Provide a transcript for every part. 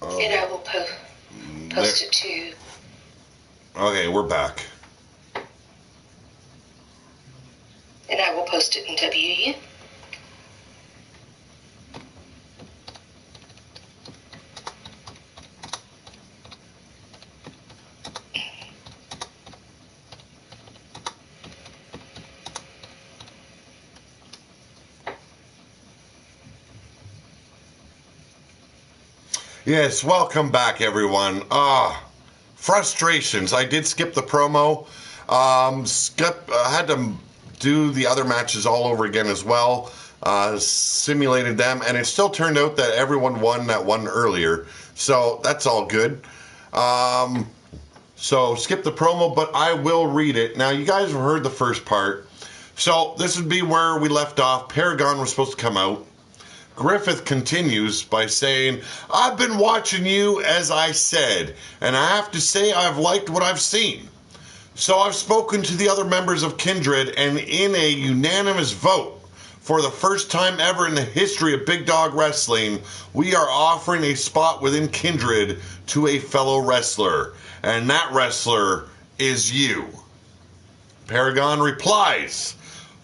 And I will post it to... Okay, we're back. And I will post it in WU. Yes, welcome back, everyone. Frustrations. I did skip the promo. Had to do the other matches all over again as well. Simulated them, and it still turned out that everyone won that one earlier. So that's all good. So skip the promo, but I will read it. Now, you guys have heard the first part. So this would be where we left off. Paragon was supposed to come out. Griffith continues by saying, I've been watching you as I said, and I have to say I've liked what I've seen. So I've spoken to the other members of Kindred, and in a unanimous vote, for the first time ever in the history of Big Dog Wrestling, we are offering a spot within Kindred to a fellow wrestler, and that wrestler is you. Paragon replies,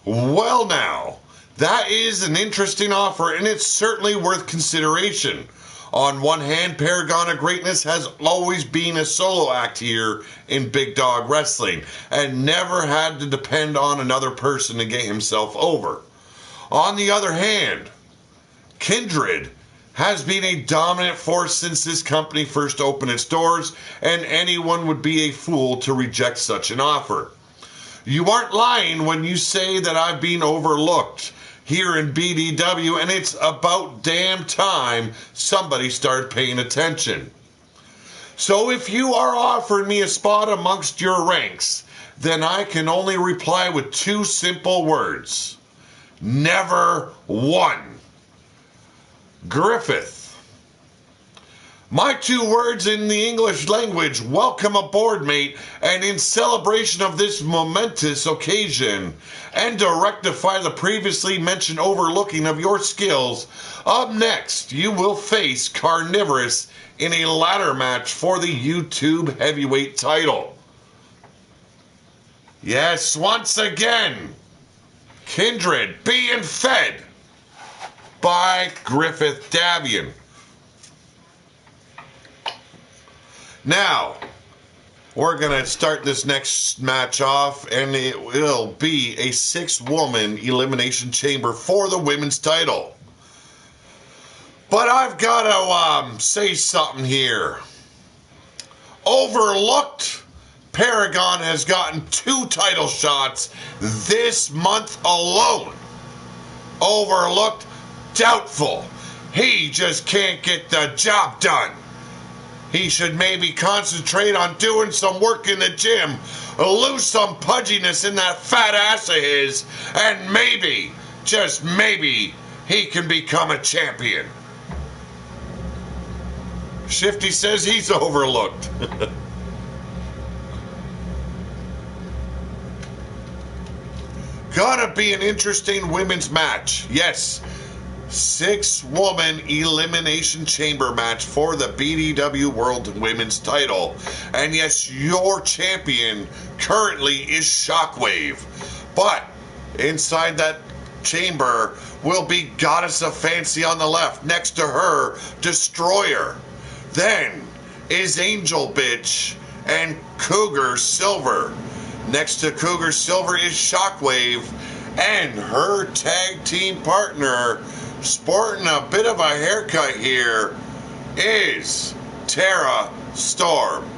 well now, that is an interesting offer, and it's certainly worth consideration. On one hand, Paragon of Greatness has always been a solo act here in Big Dog Wrestling, and never had to depend on another person to get himself over. On the other hand, Kindred has been a dominant force since this company first opened its doors, and anyone would be a fool to reject such an offer. You aren't lying when you say that I've been overlooked here in BDW, and it's about damn time somebody started paying attention. So if you are offering me a spot amongst your ranks, then I can only reply with two simple words. Never won. Griffith. My two words in the English language, welcome aboard, mate, and in celebration of this momentous occasion, and to rectify the previously mentioned overlooking of your skills, up next you will face Carnivorous in a ladder match for the YouTube heavyweight title. Yes, once again, Kindred being fed by Griffith Davian. Now, we're going to start this next match off, and it will be a 6-woman elimination chamber for the women's title. But I've got to say something here. Overlooked, Paragon has gotten 2 title shots this month alone. Overlooked, doubtful. He just can't get the job done. He should maybe concentrate on doing some work in the gym, lose some pudginess in that fat ass of his, and maybe, just maybe, he can become a champion. Shifty says he's overlooked. Gonna be an interesting women's match. Yes. 6-woman elimination chamber match for the BDW World Women's title. And yes, your champion currently is Shockwave. But inside that chamber will be Goddess of Fancy on the left. Next to her, Destroyer. Then is Angel Bitch and Cougar Silver. Next to Cougar Silver is Shockwave and her tag team partner, sporting a bit of a haircut here, is Tara Storm.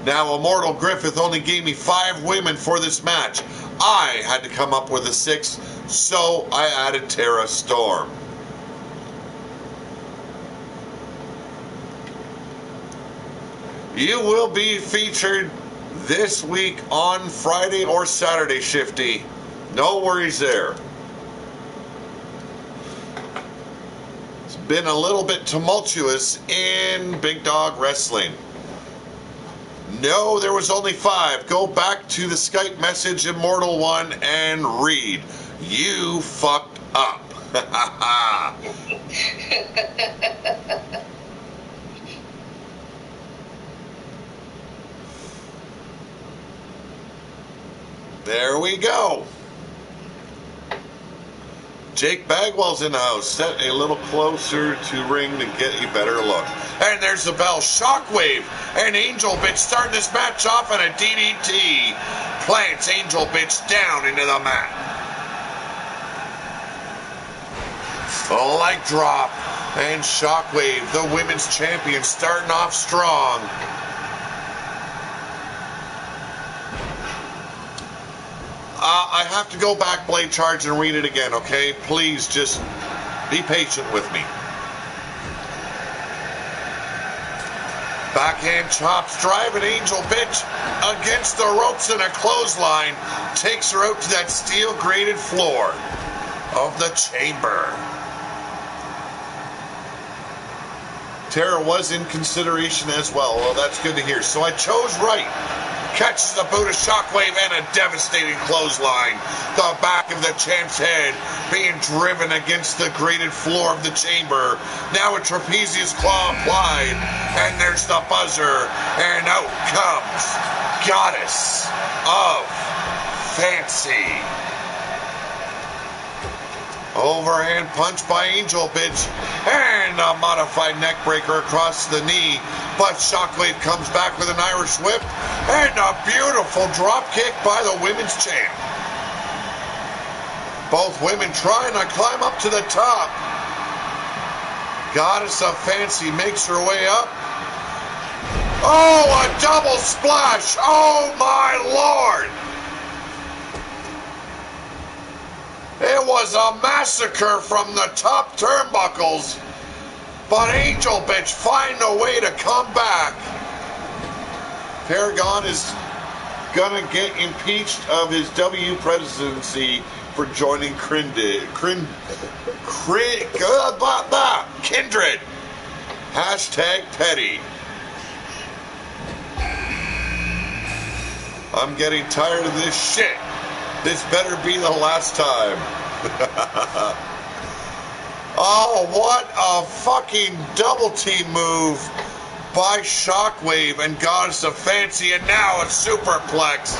Now, Immortal Griffith only gave me 5 women for this match. I had to come up with a 6, so I added Tara Storm. You will be featured this week on Friday or Saturday, Shifty. No worries there. It's been a little bit tumultuous in Big Dog Wrestling. No, there was only 5. Go back to the Skype message, Immortal One, and read. You fucked up. There we go. Jake Bagwell's in the house. Set a little closer to ring to get a better look. And there's the bell. Shockwave and Angel Bitch starting this match off on a DDT. Plants Angel Bitch down into the mat. A leg drop. And Shockwave, the women's champion, starting off strong. I have to go back, Blade Charge, and read it again, okay? Please just be patient with me. Backhand chops, driving Angel Bitch against the ropes in a clothesline. Takes her out to that steel grated floor of the chamber. Tara was in consideration as well. Well, that's good to hear. So I chose right. Catches the boot of Shockwave and a devastating clothesline. The back of the champ's head being driven against the grated floor of the chamber. Now a trapezius claw applied. And there's the buzzer. And out comes Goddess of Fancy. Overhand punch by Angel Bitch. And a modified neck breaker across the knee. But Shockwave comes back with an Irish whip. And a beautiful drop kick by the women's champ. Both women trying to climb up to the top. Goddess of Fancy makes her way up. Oh, a double splash. Oh, my Lord. It was a massacre from the top turnbuckles. But Angel Bitch find a way to come back. Paragon is gonna get impeached of his W presidency for joining Kindred. Hashtag petty. I'm getting tired of this shit. This better be the last time. Oh, what a fucking double team move by Shockwave and Goddess of Fancy, and now a superplex.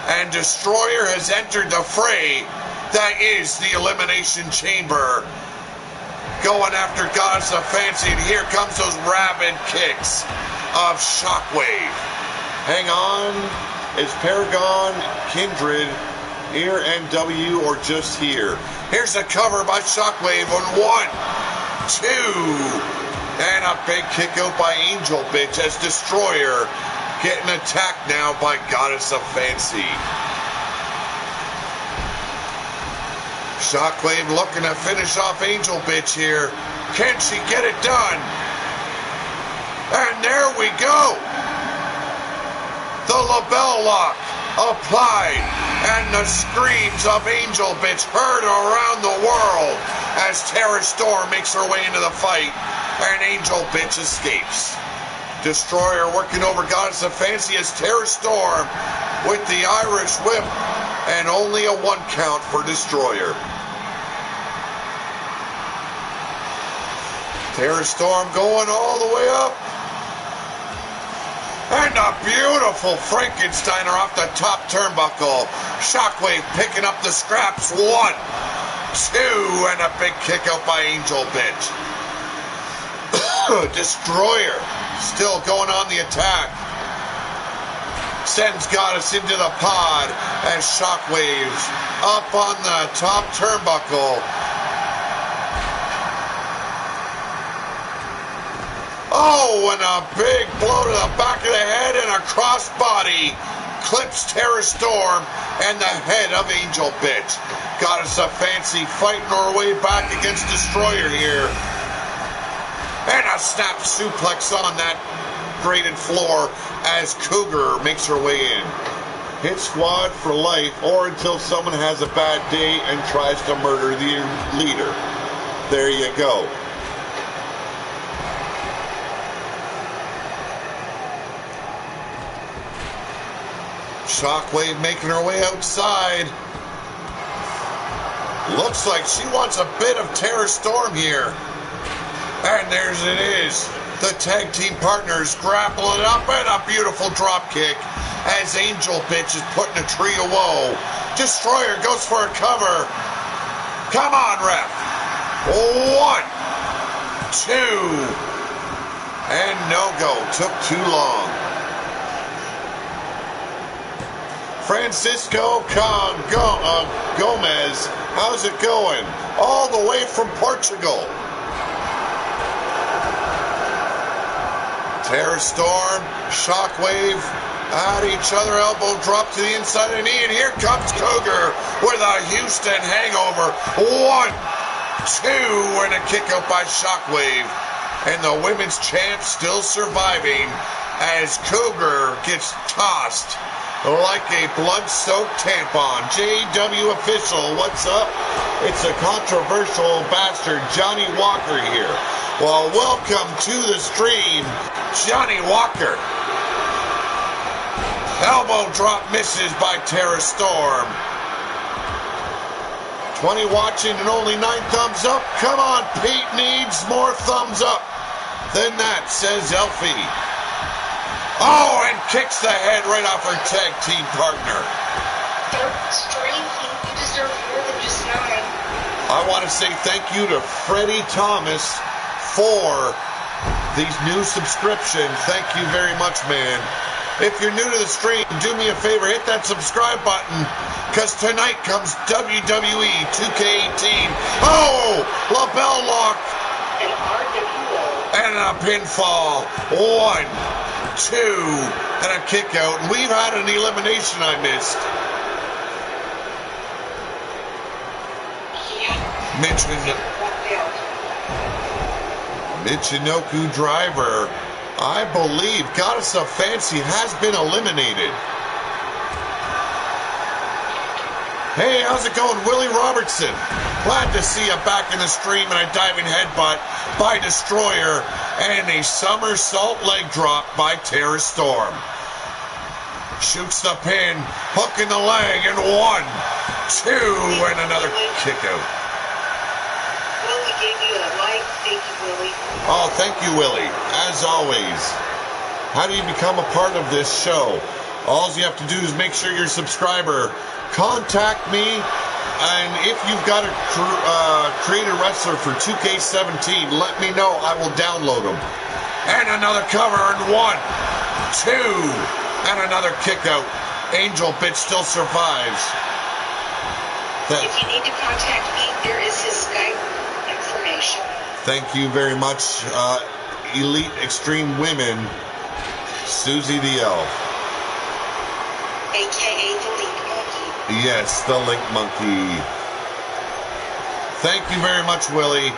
And Destroyer has entered the fray. That is the Elimination Chamber. Going after Goddess of Fancy, and here comes those rabid kicks of Shockwave. Hang on. Is Paragon, Kindred, here and W, or just here? Here's a cover by Shockwave on 1, 2, and a big kick out by Angel Bitch as Destroyer getting attacked now by Goddess of Fancy. Shockwave looking to finish off Angel Bitch here. Can she get it done? And there we go. The LaBelle lock applied, and the screams of Angel Bitch heard around the world as Tara Storm makes her way into the fight, and Angel Bitch escapes. Destroyer working over Goddess of Fancy as Tara Storm with the Irish whip, and only a 1 count for Destroyer. Tara Storm going all the way up. And a beautiful Frankensteiner off the top turnbuckle. Shockwave picking up the scraps. 1, 2, and a big kick out by Angel Bitch. Destroyer still going on the attack. Sends Goddess into the pod as Shockwave's up on the top turnbuckle. Oh, and a big blow to the back of the head and a crossbody clips Tara Storm and the head of Angel Bitch. Goddess of Fancy fighting her way back against Destroyer here. And a snap suplex on that grated floor as Cougar makes her way in. Hit squad for life or until someone has a bad day and tries to murder the leader. There you go. Shockwave making her way outside. Looks like she wants a bit of Tara Storm here. And there's it is. The tag team partners grappling up and a beautiful drop kick as Angel Bitch is put in a tree of woe. Destroyer goes for a cover. Come on, ref. 1, 2, and no go. Took too long. Francisco Gomez, how's it going? All the way from Portugal. Terror Storm, Shockwave, at each other, elbow drop to the inside of the knee, and here comes Cougar with a Houston hangover. 1, 2, and a kick out by Shockwave. And the women's champ still surviving as Cougar gets tossed like a blood-soaked tampon. JW official, what's up? It's a controversial bastard, Johnny Walker here. Well, welcome to the stream, Johnny Walker. Elbow drop misses by Terror Storm. 20 watching and only 9 thumbs up. Come on, Pete needs more thumbs up than that, says Elfie. Oh, and kicks the head right off her tag team partner. Stream, you deserve more than just 9. I want to say thank you to Freddie Thomas for these new subscriptions. Thank you very much, man. If you're new to the stream, do me a favor, hit that subscribe button, because tonight comes WWE 2K18. Oh, LaBelle lock. An RWO. And a pinfall. 1, 2, and a kick out. We've had an elimination I missed. Michinoku Driver, I believe, Goddess of Fancy has been eliminated. Hey, how's it going, Willie Robertson? Glad to see you back in the stream, and a diving headbutt by Destroyer and a somersault leg drop by Terror Storm. Shoots the pin, hook in the leg, and 1, 2, and another kick out. Willie gave you a like. Thank you, Willie. Oh, thank you, Willie. As always. How do you become a part of this show? All you have to do is make sure you're a subscriber. Contact me, and if you've got a creator wrestler for 2K17, let me know. I will download them. And another cover, and 1, 2, and another kick out. Angel Bitch still survives. If you need to contact me, there is his Skype information. Thank you very much, Elite Extreme Women, Susie the Elf. A.K.A. the Link Monkey. Yes, the Link Monkey. Thank you very much, Willie.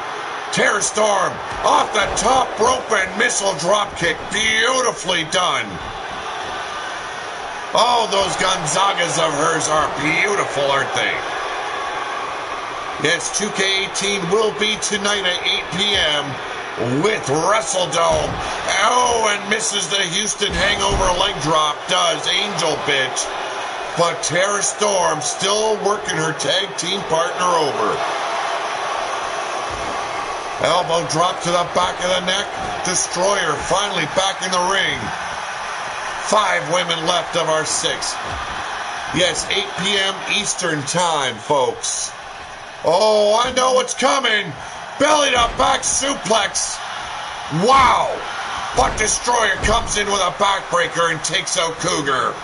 Terror Storm off the top rope and missile drop kick. Beautifully done. Oh, those Gonzagas of hers are beautiful, aren't they? Yes, 2K18 will be tonight at 8 p.m. with WrestleDome. Oh, and misses the Houston hangover leg drop. Does Angel Bitch. But Terror Storm still working her tag team partner over. Elbow drop to the back of the neck. Destroyer finally back in the ring. 5 women left of our 6. Yes, 8 p.m. Eastern time, folks. Oh, I know what's coming. Belly to back suplex. Wow. But Destroyer comes in with a backbreaker and takes out Cougar.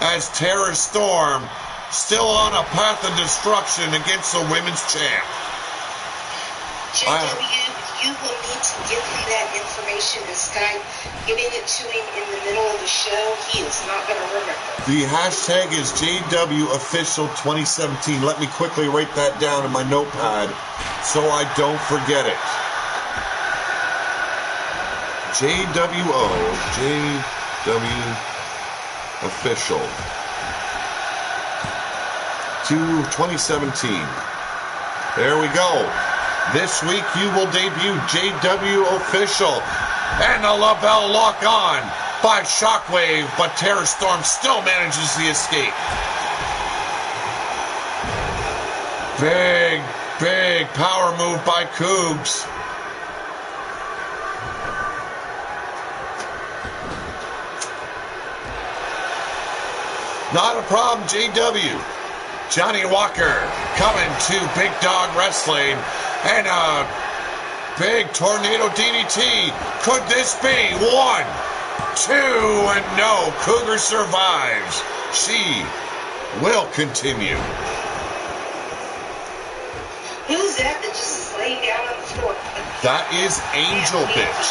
As Terror Storm still on a path of destruction against the women's champ. JW, you will need to give him that information to Skype. Giving it to him in the middle of the show, he is not going to remember. The hashtag is JWOfficial2017. Let me quickly write that down in my notepad so I don't forget it. JWOfficial 2017. There we go. This week you will debut JW Official and the LaBelle lock on by Shockwave, but Terror Storm still manages the escape. Big power move by Cougs. Not a problem, JW. Johnny Walker coming to Big Dog Wrestling. And a big tornado DDT. Could this be 1, 2, and no. Cougar survives. She will continue. Who's that just is laying down on the floor? That is Angel Bitch.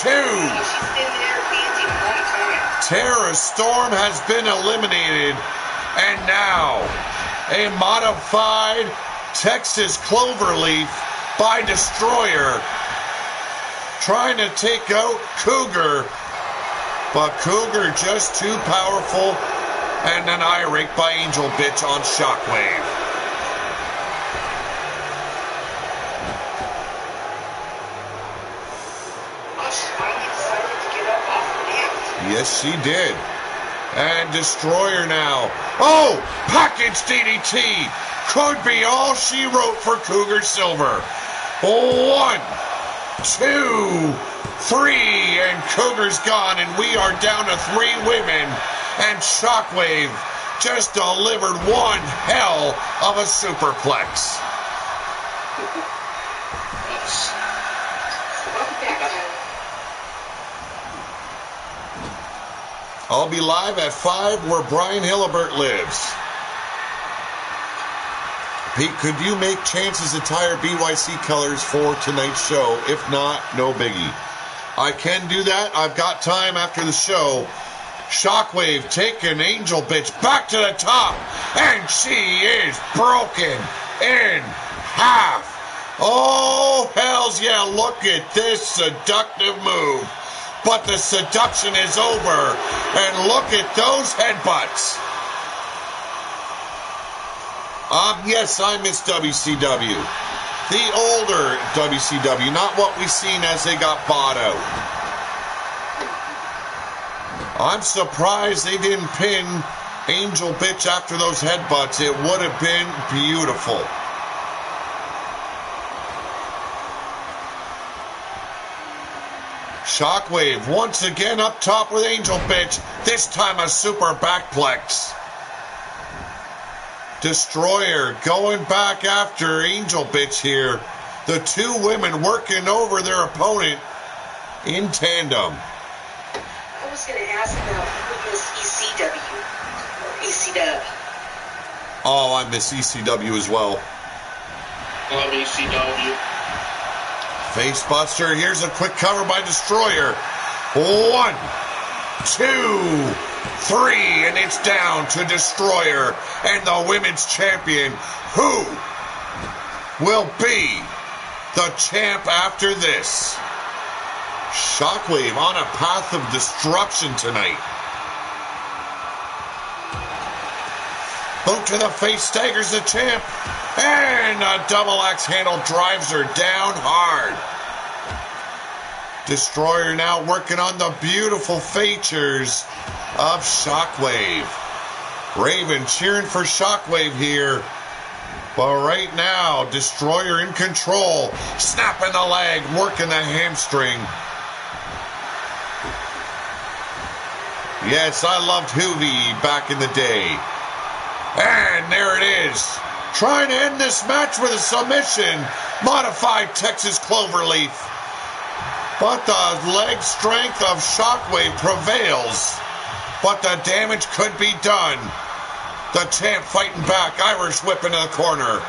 2. She's been there panting a long time. Tara Storm has been eliminated. And now, a modified Texas Cloverleaf by Destroyer. Trying to take out Cougar. But Cougar just too powerful. And an eye rake by Angel Bitch on Shockwave. Yes, she did. And Destroyer now. Oh, package DDT. Could be all she wrote for Cougar Silver. 1, 2, 3, and Cougar's gone, and we are down to 3 women. And Shockwave just delivered one hell of a superplex. I'll be live at 5 where Brian Hillibert lives. Pete, could you make Chance's attire BYC colors for tonight's show? If not, no biggie. I can do that. I've got time after the show. Shockwave taking Angel Bitch back to the top. And she is broken in half. Oh, hells yeah, look at this seductive move. But the seduction is over. And look at those headbutts. Yes, I miss WCW. The older WCW, not what we've seen as they got bought out. I'm surprised they didn't pin Angel Bitch after those headbutts. It would have been beautiful. Shockwave once again up top with Angel Bitch. This time a super backplex. Destroyer going back after Angel Bitch here. The 2 women working over their opponent in tandem. I was going to ask about who is ECW or ECW. Oh, I miss ECW as well. Love ECW. Facebuster. Here's a quick cover by Destroyer. 1, 2, 3, and it's down to Destroyer and the women's champion, who will be the champ after this. Shockwave on a path of destruction tonight. Boot to the face, staggers the champ, and a double axe handle drives her down hard. Destroyer now working on the beautiful features of Shockwave. Raven cheering for Shockwave here. But right now, Destroyer in control. Snapping the leg, working the hamstring. Yes, I loved Hoovy back in the day. And there it is. Trying to end this match with a submission. Modified Texas Cloverleaf. But the leg strength of Shockwave prevails. But the damage could be done. The champ fighting back. Irish whip into the corner.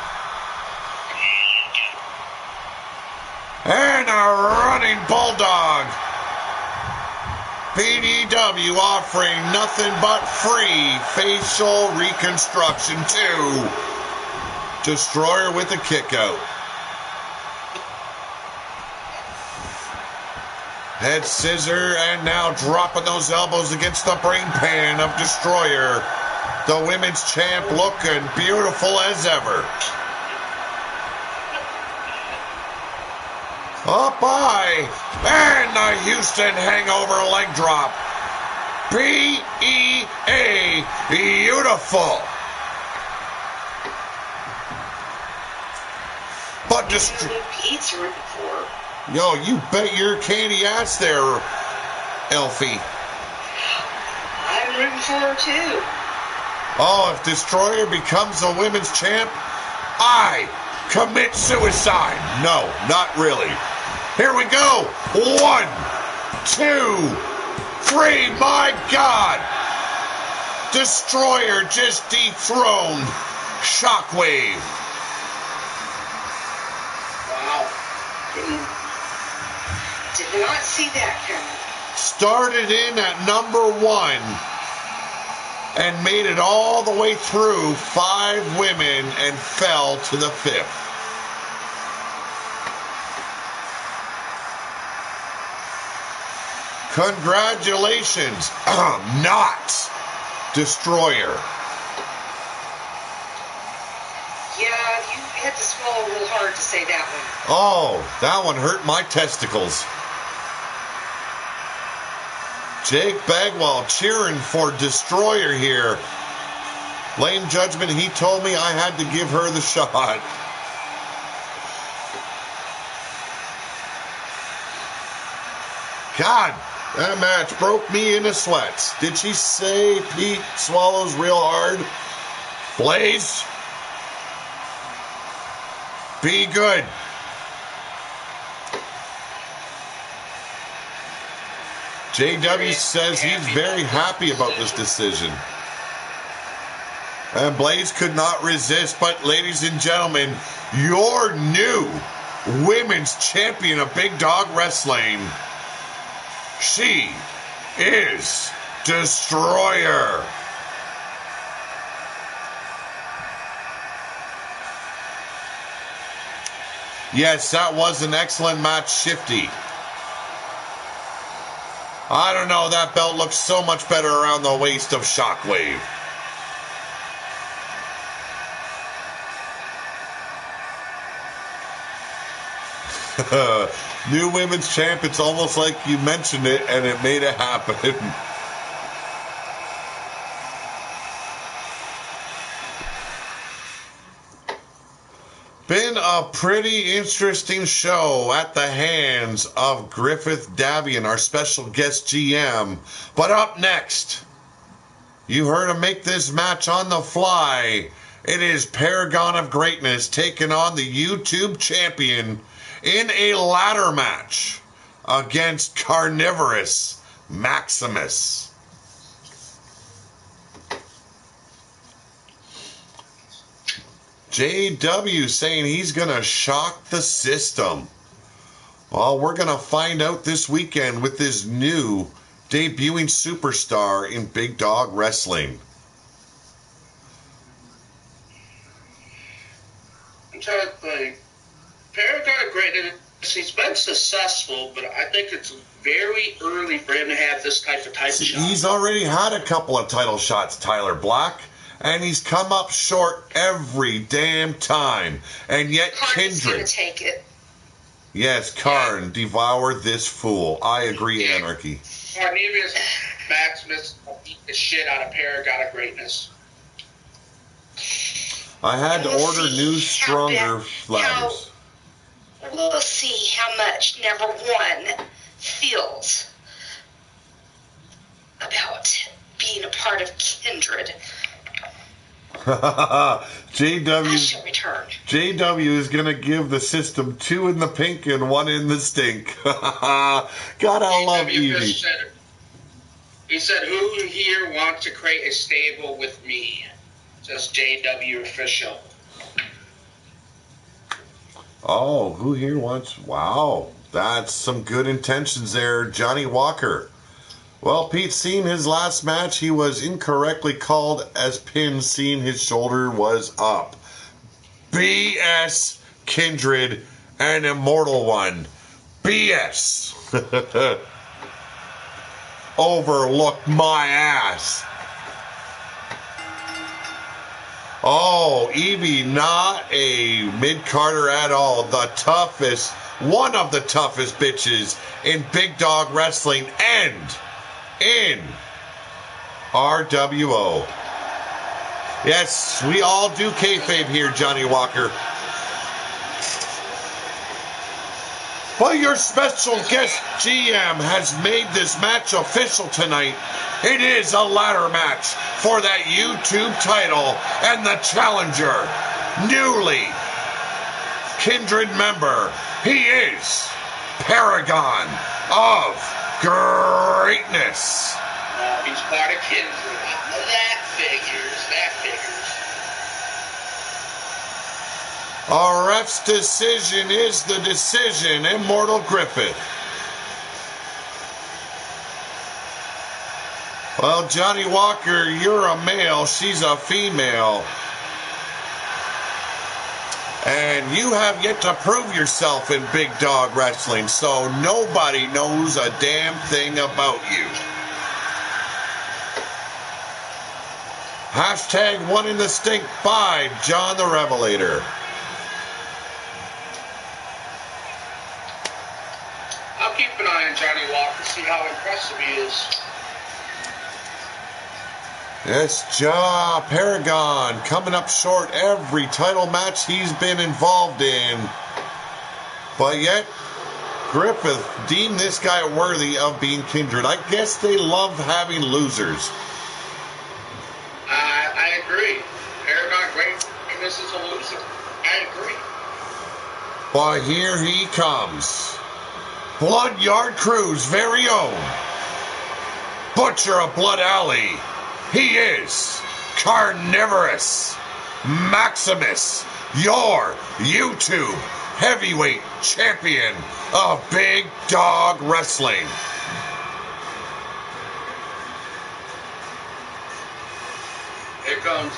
And a running bulldog. BDW offering nothing but free facial reconstruction too. Destroyer with a kick out. Head scissor, and now dropping those elbows against the brain pan of Destroyer. The women's champ looking beautiful as ever. Up high, and the Houston Hangover leg drop. B-E-A, beautiful. But Pete's rooting for. Yo, you bet your candy ass there, Elfie. I'm rooting for her too. Oh, if Destroyer becomes a women's champ, I commit suicide. No, not really. Here we go. 1, 2, 3. My God. Destroyer just dethroned Shockwave. Wow. Did not see that coming. Started in at number 1 and made it all the way through 5 women and fell to the 5th. Congratulations, not Destroyer. Yeah, you had to swallow a little hard to say that one. Oh, that one hurt my testicles. Jake Bagwell cheering for Destroyer here. Lane Judgment, he told me I had to give her the shot. God, that match broke me into sweats. Did she say Pete swallows real hard? Blaze? Be good. JW says he's very happy about this decision. And Blaze could not resist, but ladies and gentlemen, your new women's champion of Big Dog Wrestling, she is Destroyer. Yes, that was an excellent match, Shifty. I don't know, that belt looks so much better around the waist of Shockwave. New women's champ, it's almost like you mentioned it and it made it happen. Been a pretty interesting show at the hands of Griffith Davian, our special guest GM. But up next, you heard him make this match on the fly. It is Paragon of Greatness taking on the YouTube champion in a ladder match against Carnivorous Maximus. JW saying he's going to shock the system. Well, we're going to find out this weekend with this new debuting superstar in Big Dog Wrestling. I'm trying to think. Paragon of Greatness, he's been successful, but I think it's very early for him to have this type of title shot. He's already had a couple of title shots, Tyler Black. And he's come up short every damn time. And yet Karn's Kindred. gonna take it. Yes, Karn, devour this fool. I agree, Anarchy. Carnivorous Maximus will beat the shit out of Paragon of Greatness. I had to order new, stronger ladders. We'll see how much number 1 feels about being a part of Kindred. JW is going to give the system 2 in the pink and 1 in the stink. God, I love Evie. He said, who here wants to create a stable with me? Says JW official. Oh, who here wants... Wow, that's some good intentions there, Johnny Walker. Well, Pete, seeing his last match, he was incorrectly called as pinned, seeing his shoulder was up. BS, Kindred, an Immortal One. BS. Overlooked my ass. Oh, Evie, not a mid-carder at all. The toughest, one of the toughest bitches in Big Dog Wrestling and in RWO. Yes, we all do kayfabe here, Johnny Walker. But your special guest GM has made this match official tonight. It is a ladder match for that YouTube title, and the challenger, newly Kindred member, he is Paragon of Greatness. He's part of Kindred. That figures. A ref's decision is the decision, Immortal Griffith. Well, Johnny Walker, you're a male, she's a female. And you have yet to prove yourself in Big Dog Wrestling, so nobody knows a damn thing about you. Hashtag one in the stink by John the Revelator. I'll keep an eye on Johnny Walker, see how impressive he is. Yes, Paragon coming up short every title match he's been involved in. But yet, Griffith deemed this guy worthy of being Kindred. I guess they love having losers. I agree. Paragon Greatness is a loser. I agree. But here he comes. Blood Yard Crew's very own Butcher of Blood Alley. He is Carnivorous Maximus, your YouTube heavyweight champion of Big Dog Wrestling. Here comes.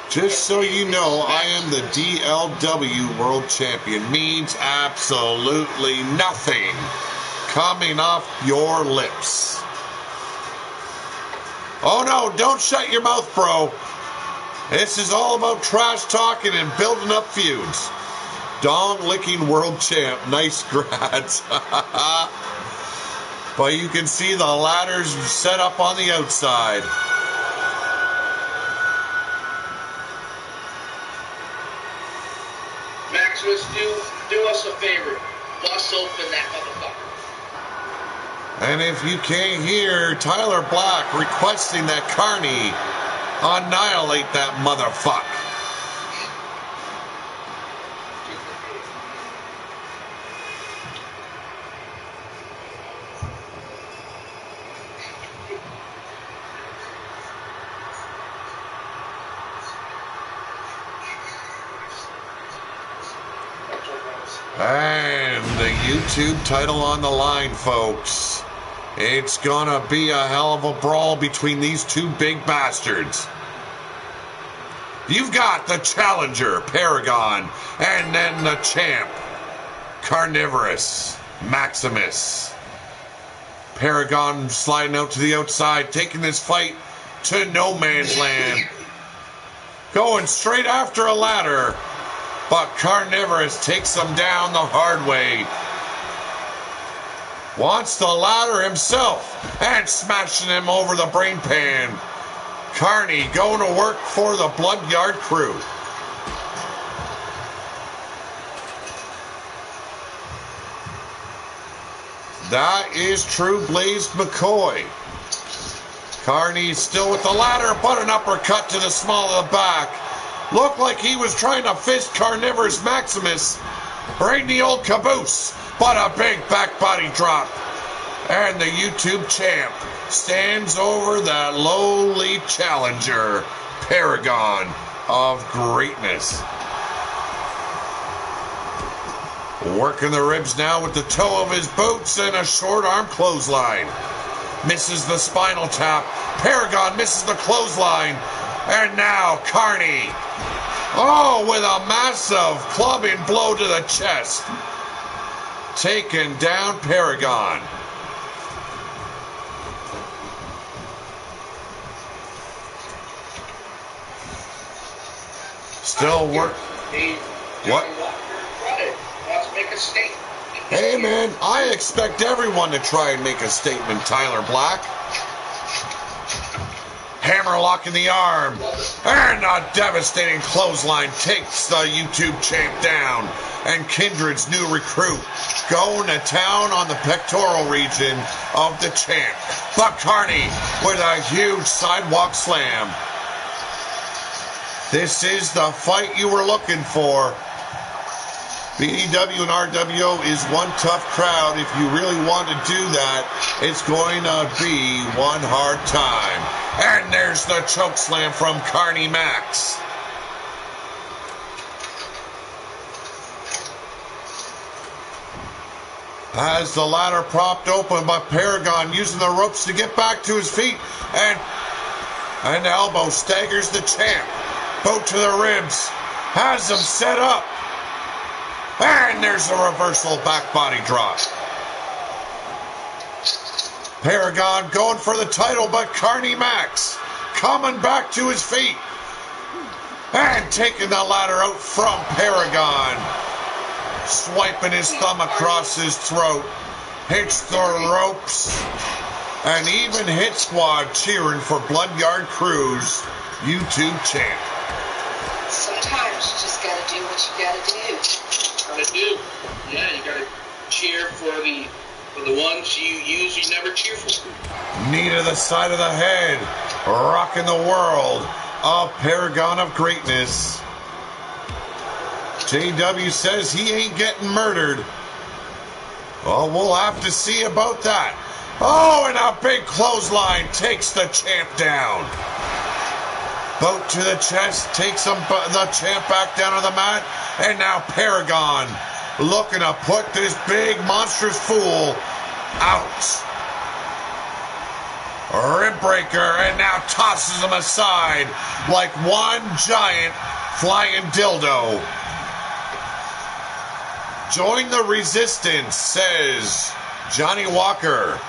Just so you know, I am the DLW World Champion. Means absolutely nothing coming off your lips. Oh no, don't shut your mouth, bro. This is all about trash talking and building up feuds. Dong licking world champ. Nice grads. But you can see the ladders set up on the outside. Maximus, do us a favor. Bust open that motherfucker. And if you can't hear Tyler Black requesting that Carney annihilate that motherfucker. And the YouTube title on the line, folks. It's gonna be a hell of a brawl between these two big bastards. You've got the challenger, Paragon, and then the champ, Carnivorous Maximus. Paragon sliding out to the outside, taking this fight to no man's land. Going straight after a ladder, but Carnivorous takes him down the hard way. Wants the ladder himself and smashing him over the brain pan. Carney going to work for the Blood Yard Crew. That is True Blaze McCoy. Carney still with the ladder, but an uppercut to the small of the back. Looked like he was trying to fist Carnivorous Maximus. Bring the old caboose, but a big back body drop. And the YouTube champ stands over that lowly challenger, Paragon of Greatness. Working the ribs now with the toe of his boots and a short arm clothesline. Misses the spinal tap. Paragon misses the clothesline. And now Carney. Oh, with a massive clubbing blow to the chest. Taking down Paragon. Still work. What? Let's make a statement. Hey man, I expect everyone to try and make a statement, Tyler Black. Hammerlock in the arm. And a devastating clothesline takes the YouTube champ down. And Kindred's new recruit going to town on the pectoral region of the champ. But Carney with a huge sidewalk slam. This is the fight you were looking for. BDW and RWO is one tough crowd. If you really want to do that, it's going to be one hard time. And there's the choke slam from Carney Max. As the ladder propped open by Paragon, using the ropes to get back to his feet, and an elbow staggers the champ. Boot to the ribs, has him set up. And there's a reversal back body drop. Paragon going for the title, but Carney Max coming back to his feet. And taking the ladder out from Paragon. Swiping his thumb across his throat. Hits the ropes. And even Hit Squad cheering for Bloodyard Cruz, YouTube champ. Sometimes you just gotta do what you gotta do. Gotta do. Yeah, you gotta cheer for the ones you usually never cheer for. Knee to the side of the head. Rocking the world. A paragon of greatness. JW says he ain't getting murdered. Well, we'll have to see about that. Oh, and a big clothesline takes the champ down. Boot to the chest, takes the champ back down to the mat. And now Paragon looking to put this big monstrous fool out. Rib breaker, and now tosses him aside like one giant flying dildo. Join the resistance, says Johnny Walker.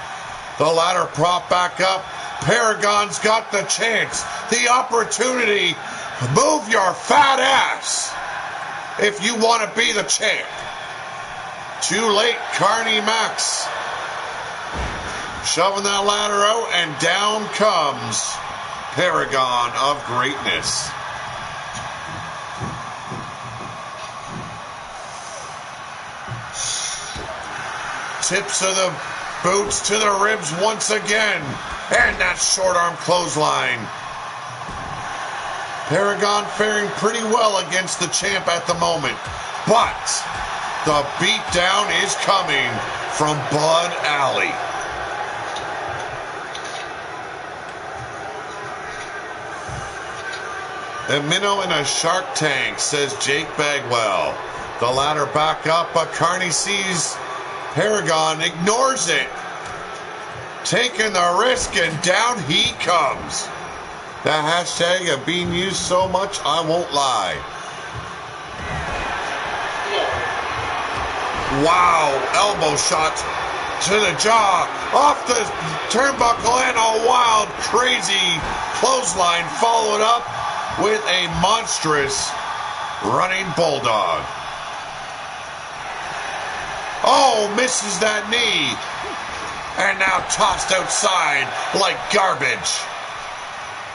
The ladder prop back up. Paragon's got the chance, the opportunity. Move your fat ass if you want to be the champ. Too late, Carney Max. Shoving that ladder out, and down comes Paragon of Greatness. Tips of the boots to the ribs once again. And that short arm clothesline. Paragon faring pretty well against the champ at the moment. But the beatdown is coming from Bud Alley. A minnow in a shark tank, says Jake Bagwell. The ladder back up, but Carney sees Paragon, ignores it. Taking the risk, and down he comes. The hashtag of being used so much, I won't lie. Wow, elbow shot to the jaw, off the turnbuckle, and a wild, crazy clothesline followed up with a monstrous running bulldog. Oh, misses that knee. And now tossed outside like garbage.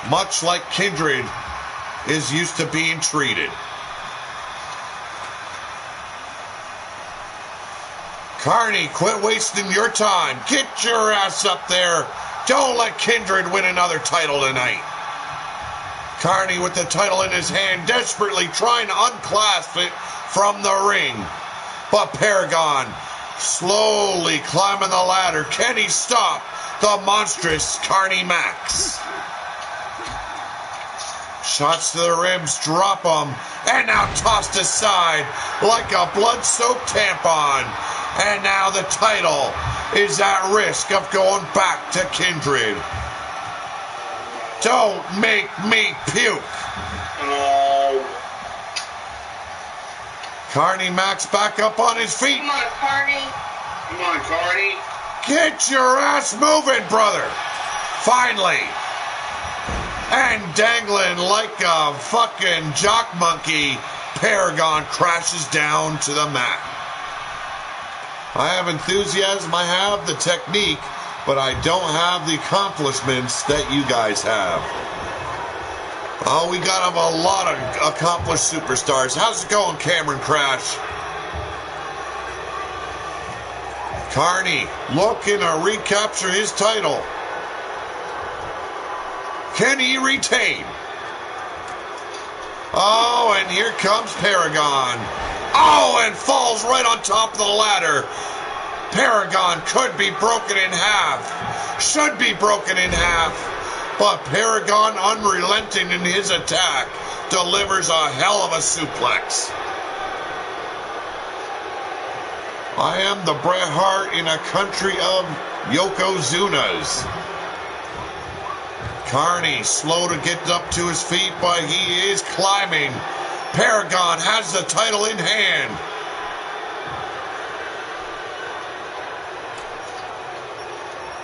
Much like Kindred is used to being treated. Carney, quit wasting your time. Get your ass up there. Don't let Kindred win another title tonight. Carney with the title in his hand, desperately trying to unclasp it from the ring. But Paragon slowly climbing the ladder. Can he stop the monstrous Carney Max? Shots to the ribs, drop him, and now tossed aside like a blood-soaked tampon. And now the title is at risk of going back to Kindred. Don't make me puke. Carney Max back up on his feet. Come on, Carney. Come on, Carney. Get your ass moving, brother. Finally. And dangling like a fucking jock monkey, Paragon crashes down to the mat. I have enthusiasm, I have the technique, but I don't have the accomplishments that you guys have. Oh, we got a lot of accomplished superstars. How's it going, Cameron Crash? Carney looking to recapture his title. Can he retain? Oh, and here comes Paragon. Oh, and falls right on top of the ladder. Paragon could be broken in half. Should be broken in half. But Paragon, unrelenting in his attack, delivers a hell of a suplex. I am the Bret Hart in a country of Yokozunas. Carney slow to get up to his feet, but he is climbing. Paragon has the title in hand.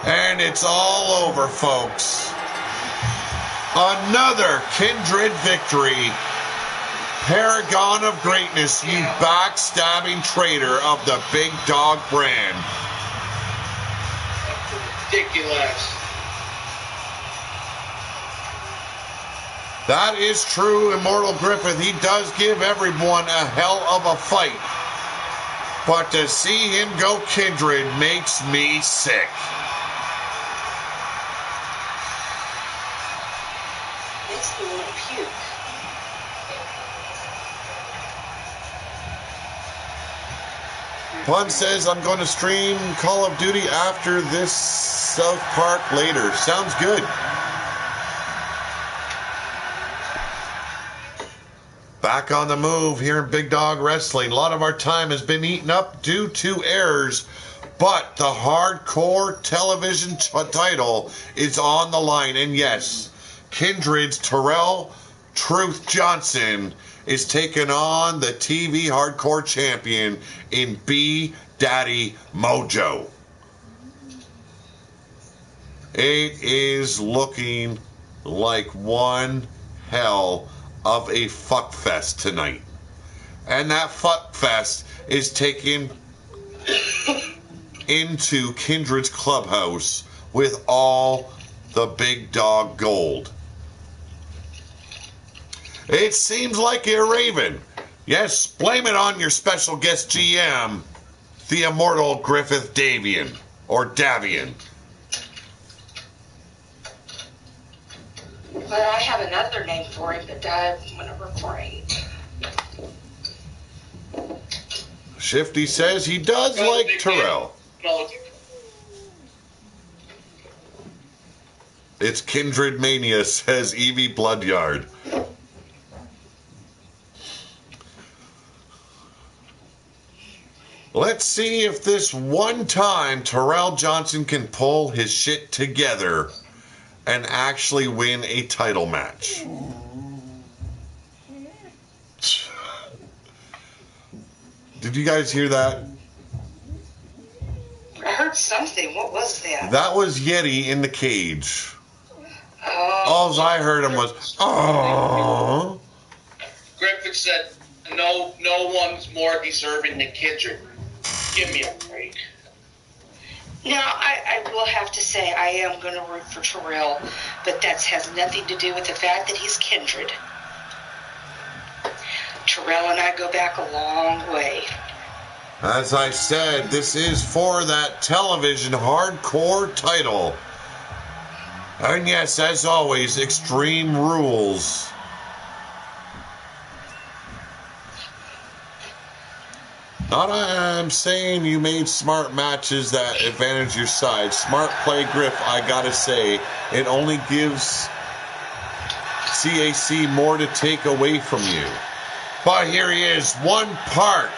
And it's all over, folks. Another Kindred victory. Paragon of greatness, you backstabbing traitor of the Big Dog brand. Ridiculous. That is true, Immortal Griffith. He does give everyone a hell of a fight. But to see him go Kindred makes me sick. Makes me want to puke. Pun says, I'm going to stream Call of Duty after this South Park later. Sounds good. Back on the move here in Big Dog Wrestling. A lot of our time has been eaten up due to errors, but the hardcore television title is on the line. And yes, Kindred's Terrell Truth Johnson is taking on the TV hardcore champion in B Daddy Mojo. It is looking like one hell of a fuck fest tonight. And that fuck fest is taken into Kindred's clubhouse with all the Big Dog gold. It seems like you're Raven. Yes, blame it on your special guest GM, the Immortal Griffith Davian, or Davian. But I have another name for him, but I'm going to refrain. Shifty says he does like Terrell. It's Kindred Mania, says Evie Bloodyard. Let's see if this one time Terrell Johnson can pull his shit together and actually win a title match. Did you guys hear that? I heard something. What was that? That was Yeti in the cage. Oh. All I heard him was, oh. Griffith said, no one's more deserving than Kindred. Give me a break. Now, I will have to say I am going to root for Terrell, but that has nothing to do with the fact that he's Kindred. Terrell and I go back a long way. As I said, this is for that television hardcore title. And yes, as always, Extreme Rules. Not I'm saying you made smart matches that advantage your side. Smart play, Griff, I gotta say. It only gives CAC more to take away from you. But here he is, one part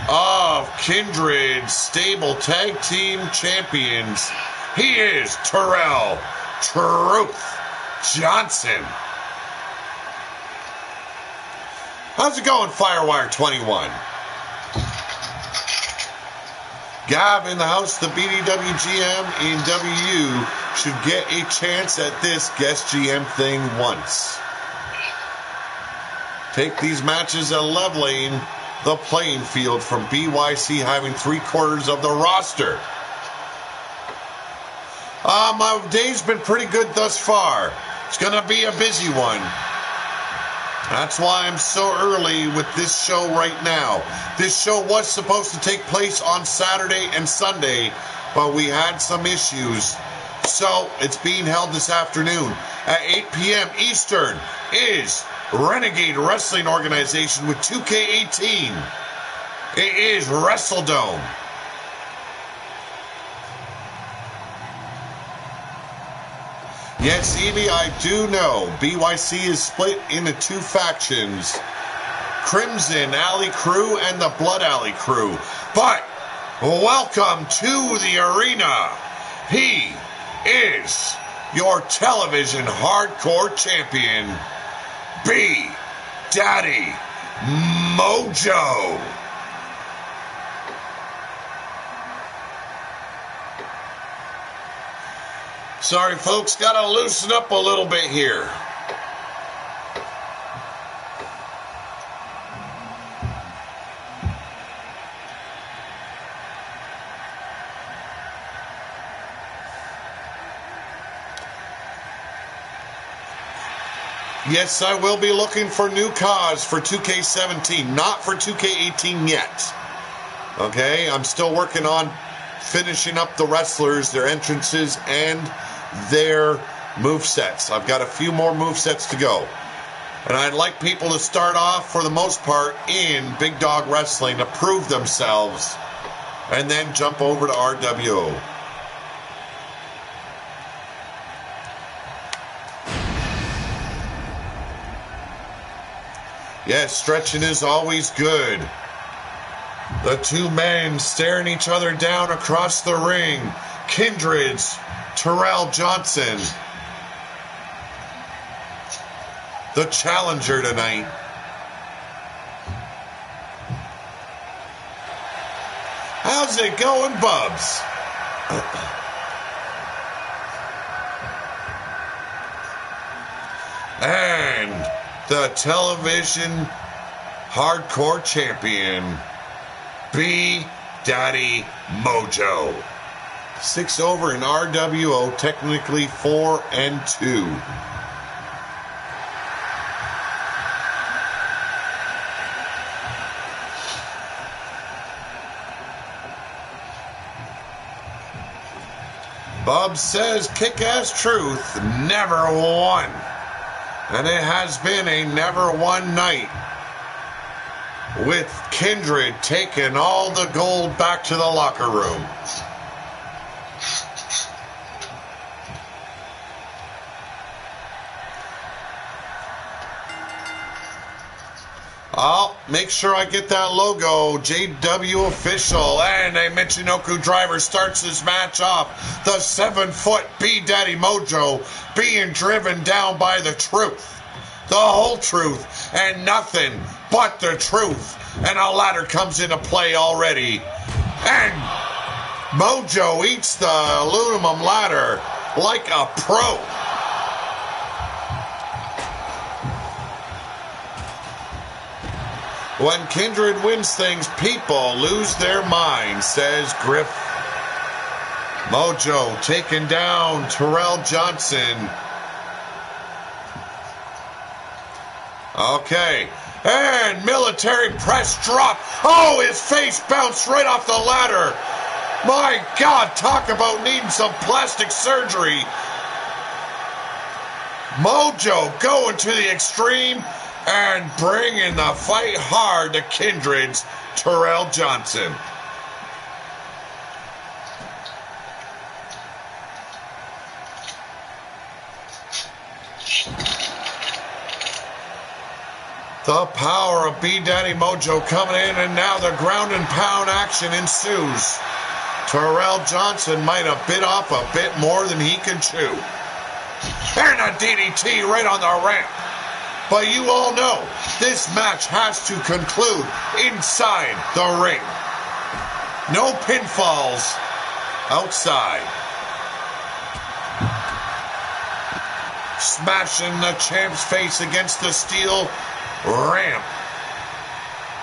of Kindred's stable tag team champions. He is Terrell Truth Johnson. How's it going, Firewire 21? Gav in the house, the BDW GM in WU should get a chance at this guest GM thing once. Take these matches at leveling the playing field from BYC having 3/4 of the roster. My day's been pretty good thus far. It's going to be a busy one. That's why I'm so early with this show right now. This show was supposed to take place on Saturday and Sunday, but we had some issues. So it's being held this afternoon at 8 p.m. Eastern is Renegade Wrestling Organization with 2K18. It is WrestleDome. Yes, Evie, I do know BYC is split into two factions. Crimson Alley Crew and the Blood Alley Crew. But welcome to the arena. He is your television hardcore champion, B Daddy Mojo. Sorry, folks, gotta loosen up a little bit here. Yes, I will be looking for new cars for 2K17, not for 2K18 yet. Okay, I'm still working on finishing up the wrestlers, their entrances, and their movesets. I've got a few more movesets to go. And I'd like people to start off, for the most part, in Big Dog Wrestling to prove themselves, and then jump over to RWO. Yes, stretching is always good. The two men staring each other down across the ring. Kindred's Terrell Johnson, the challenger tonight. How's it going, Bubs? And the television hardcore champion, B Daddy Mojo. 6 over in RWO, technically 4-2. Bob says Kick-Ass Truth never won. And it has been a never won night, with Kindred taking all the gold back to the locker room. I'll make sure I get that logo, JW Official, and a Michinoku driver starts this match off. The 7-foot B Daddy Mojo being driven down by the truth. The whole truth and nothing but the truth. And a ladder comes into play already. And Mojo eats the aluminum ladder like a pro. When Kindred wins things, people lose their minds, says Griff. Mojo taking down Terrell Johnson. Okay. And military press drop. Oh, his face bounced right off the ladder. My God, talk about needing some plastic surgery. Mojo going to the extreme and bringing the fight hard to Kindred's Terrell Johnson. The power of B Daddy Mojo coming in, and now the ground and pound action ensues. Terrell Johnson might have bit off a bit more than he can chew. And a DDT right on the ramp. But you all know this match has to conclude inside the ring. No pinfalls outside. Smashing the champ's face against the steel ramp.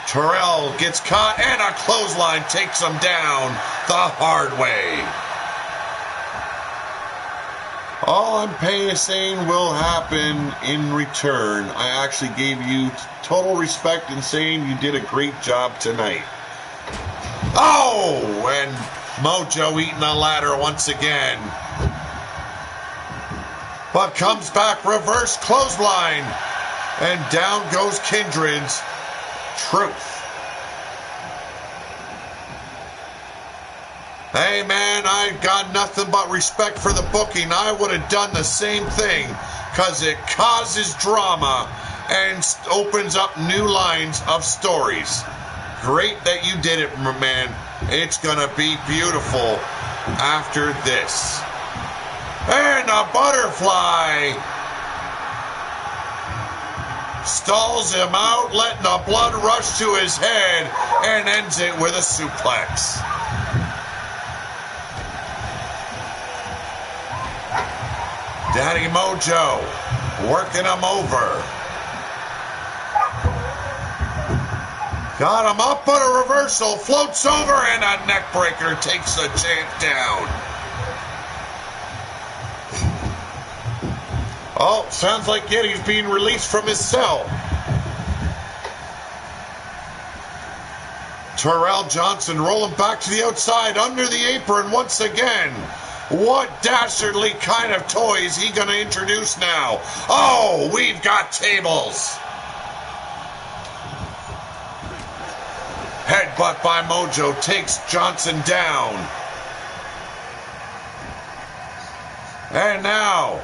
Terrell gets caught, and a clothesline takes him down the hard way. All I'm saying will happen in return. I actually gave you total respect in saying you did a great job tonight. Oh, and Mojo eating the ladder once again. But comes back, reverse clothesline. And down goes Kindred's Truth. Hey man, I've got nothing but respect for the booking. I would have done the same thing because it causes drama and opens up new lines of stories. Great that you did it, man. It's going to be beautiful after this. And a butterfly stalls him out, letting the blood rush to his head, and ends it with a suplex. Daddy Mojo working him over. Got him up, but a reversal floats over, and a neck breaker takes the champ down. Oh, sounds like Yeti's being released from his cell. Terrell Johnson rolling back to the outside under the apron once again. What dastardly kind of toy is he going to introduce now? Oh, we've got tables. Headbutt by Mojo takes Johnson down. And now,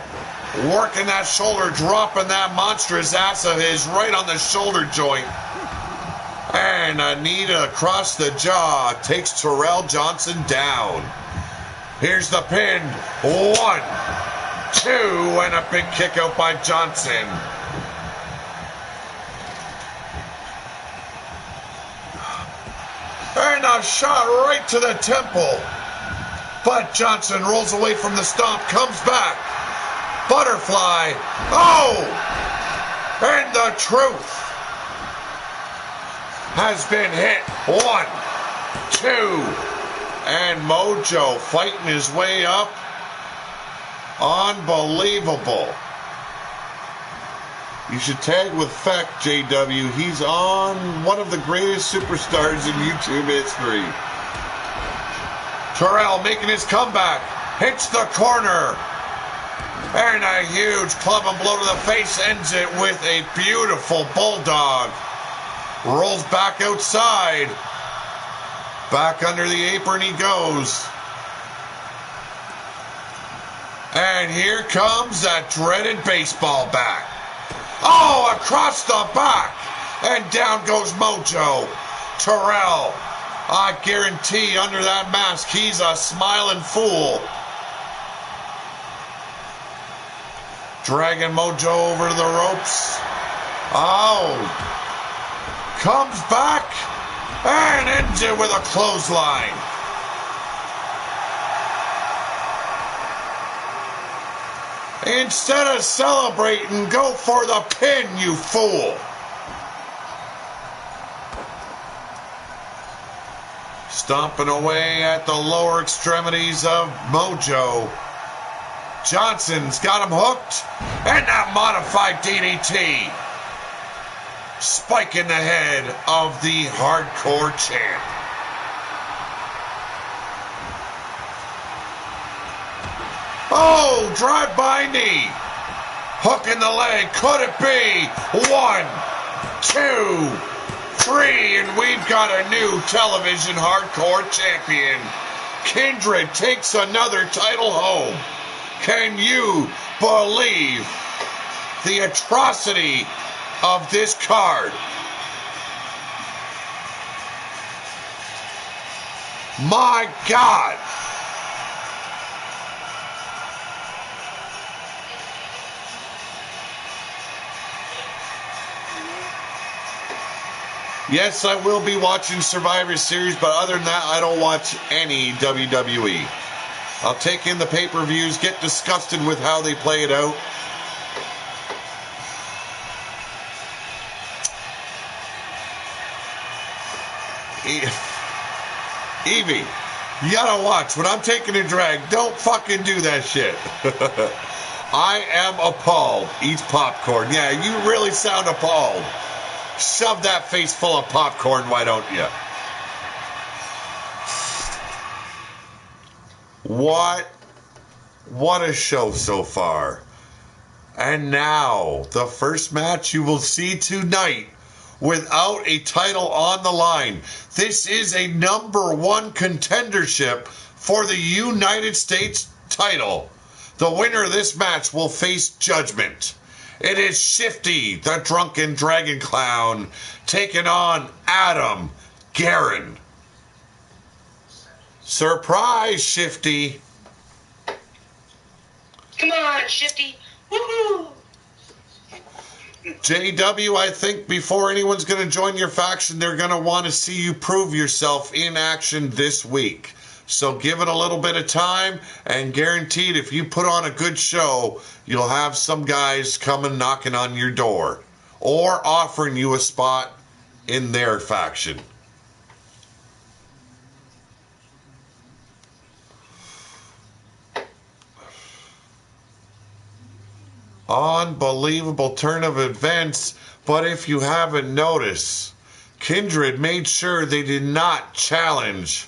working that shoulder, dropping that monstrous ass of his right on the shoulder joint. And a knee across the jaw takes Terrell Johnson down. Here's the pin. 1, 2, and a big kick out by Johnson. And a shot right to the temple. But Johnson rolls away from the stomp, comes back. Butterfly. Oh! And the Truth has been hit. 1, 2. And Mojo fighting his way up. Unbelievable. You should tag with Feck, JW. He's on one of the greatest superstars in YouTube history. Terrell making his comeback. Hits the corner. And a huge club and blow to the face ends it with a beautiful bulldog. Rolls back outside. Back under the apron he goes. And here comes that dreaded baseball bat. Oh, across the back. And down goes Mojo. Terrell, I guarantee under that mask he's a smiling fool. Dragging Mojo over to the ropes. Oh. Comes back. And ends it with a clothesline. Instead of celebrating, go for the pin, you fool. Stomping away at the lower extremities of Mojo. Johnson's got him hooked. And that modified DDT. Spike in the head of the hardcore champ. Oh, drive-by knee. Hook in the leg. Could it be? 1, 2, 3. And we've got a new television hardcore champion. Kindred takes another title home. Can you believe the atrocity of this card? My God. Yes, I will be watching Survivor Series, but other than that, I don't watch any WWE. I'll take in the pay-per-views, get disgusted with how they play it out. Evie, You gotta watch. When I'm taking a drag, don't fucking do that shit. I am appalled. Eats popcorn. Yeah, you really sound appalled. Shove that face full of popcorn, why don't you? What a show so far. And now, the first match you will see tonight without a title on the line. This is a #1 contendership for the United States title. The winner of this match will face Judgment. It is Shifty, the drunken dragon clown, taking on Adam Guerin. Surprise, Shifty. Come on, Shifty. Woohoo! JW, I think before anyone's going to join your faction, they're going to want to see you prove yourself in action this week. So give it a little bit of time, and guaranteed if you put on a good show, you'll have some guys coming knocking on your door or offering you a spot in their faction. Unbelievable turn of events, but if you haven't noticed, Kindred made sure they did not challenge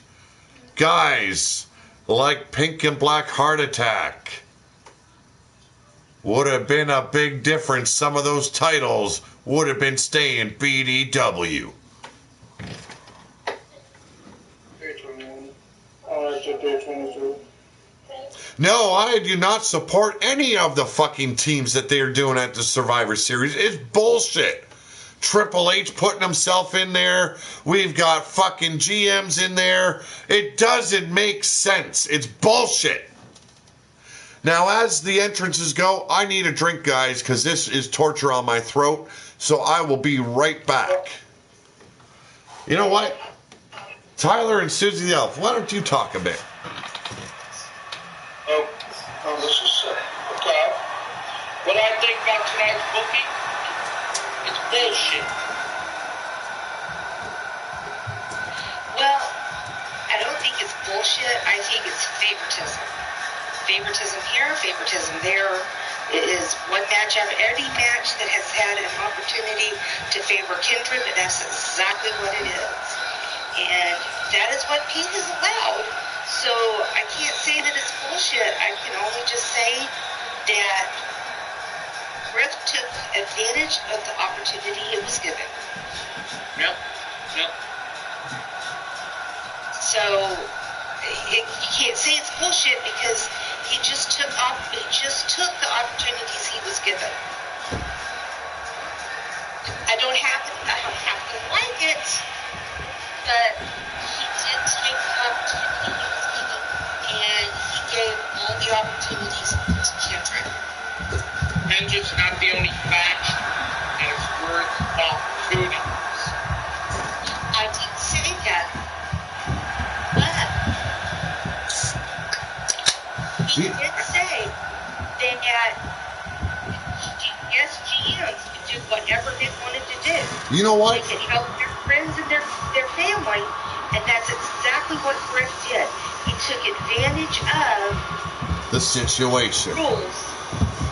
guys like Pink and Black Heart Attack. Would have been a big difference. Some of those titles would have been staying BDW. No, I do not support any of the fucking teams that they're doing at the Survivor Series. It's bullshit. Triple H putting himself in there. We've got fucking GMs in there. It doesn't make sense. It's bullshit. Now, as the entrances go, I need a drink, guys, because this is torture on my throat. So I will be right back. You know what? Tyler and Susie the Elf, why don't you talk a bit? Oh, this is okay. What I think about tonight's booking, it's bullshit. Well, I don't think it's bullshit. I think it's favoritism. Favoritism here, favoritism there. It is one match after every match that has had an opportunity to favor Kindred, and that's exactly what it is. And that is what Pete has allowed. So I can't say that it's bullshit. I can only just say that Griff took advantage of the opportunity he was given. Yep. So you can't say it's bullshit because he just took the opportunities he was given. I don't have to like it, but he did take the opportunity he was given, and he gave all the opportunities to Kendrick. Kendrick's not the only faction that is worth opportunities. I didn't say that, but he did say that yes, GMs could do whatever they wanted to do. You know what? They could help their friends and their family, and that's exactly what Griff did. He took advantage of The situation. rules.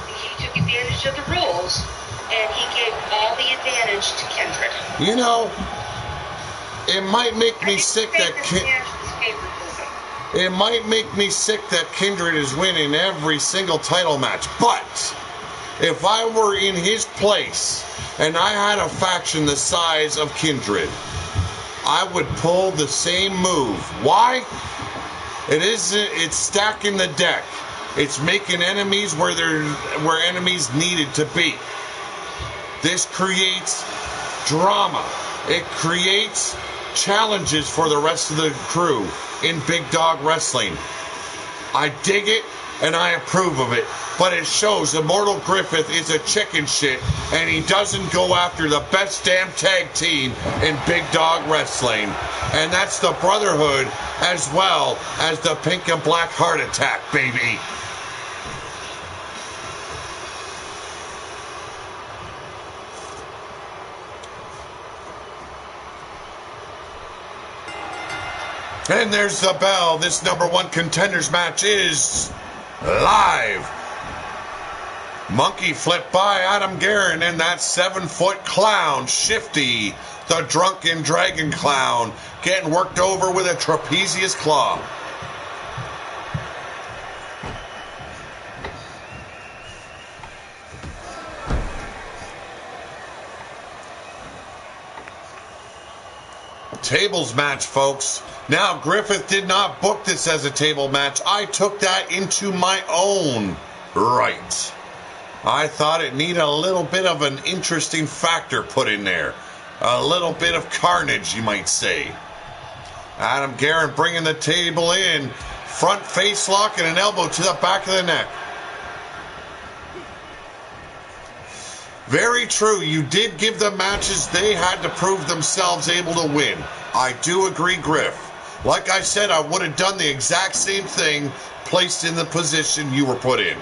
He took advantage of the rules, and he gave all the advantage to Kendrick. You know, it might make me sick that it might make me sick that Kindred is winning every single title match, but if I were in his place and I had a faction the size of Kindred, I would pull the same move. Why? It's stacking the deck. It's making enemies where enemies needed to be. This creates drama. It creates challenges for the rest of the crew in Big Dog Wrestling. I dig it and I approve of it, but it shows Immortal Griffith is a chicken shit and he doesn't go after the best damn tag team in Big Dog Wrestling, and that's the Brotherhood as well as the Pink and Black Heart Attack, baby. And there's the bell. This #1 contenders match is live. Monkey flip by Adam Guerin and that 7-foot clown, Shifty, the drunken dragon clown, getting worked over with a trapezius claw. Tables match, folks. Now, Griffith did not book this as a table match. I took that into my own right. I thought it needed a little bit of an interesting factor put in there. A little bit of carnage, you might say. Adam Guerin bringing the table in. Front face lock and an elbow to the back of the neck. Very true. You did give them matches they had to prove themselves able to win. I do agree, Griff. Like I said, I would have done the exact same thing placed in the position you were put in.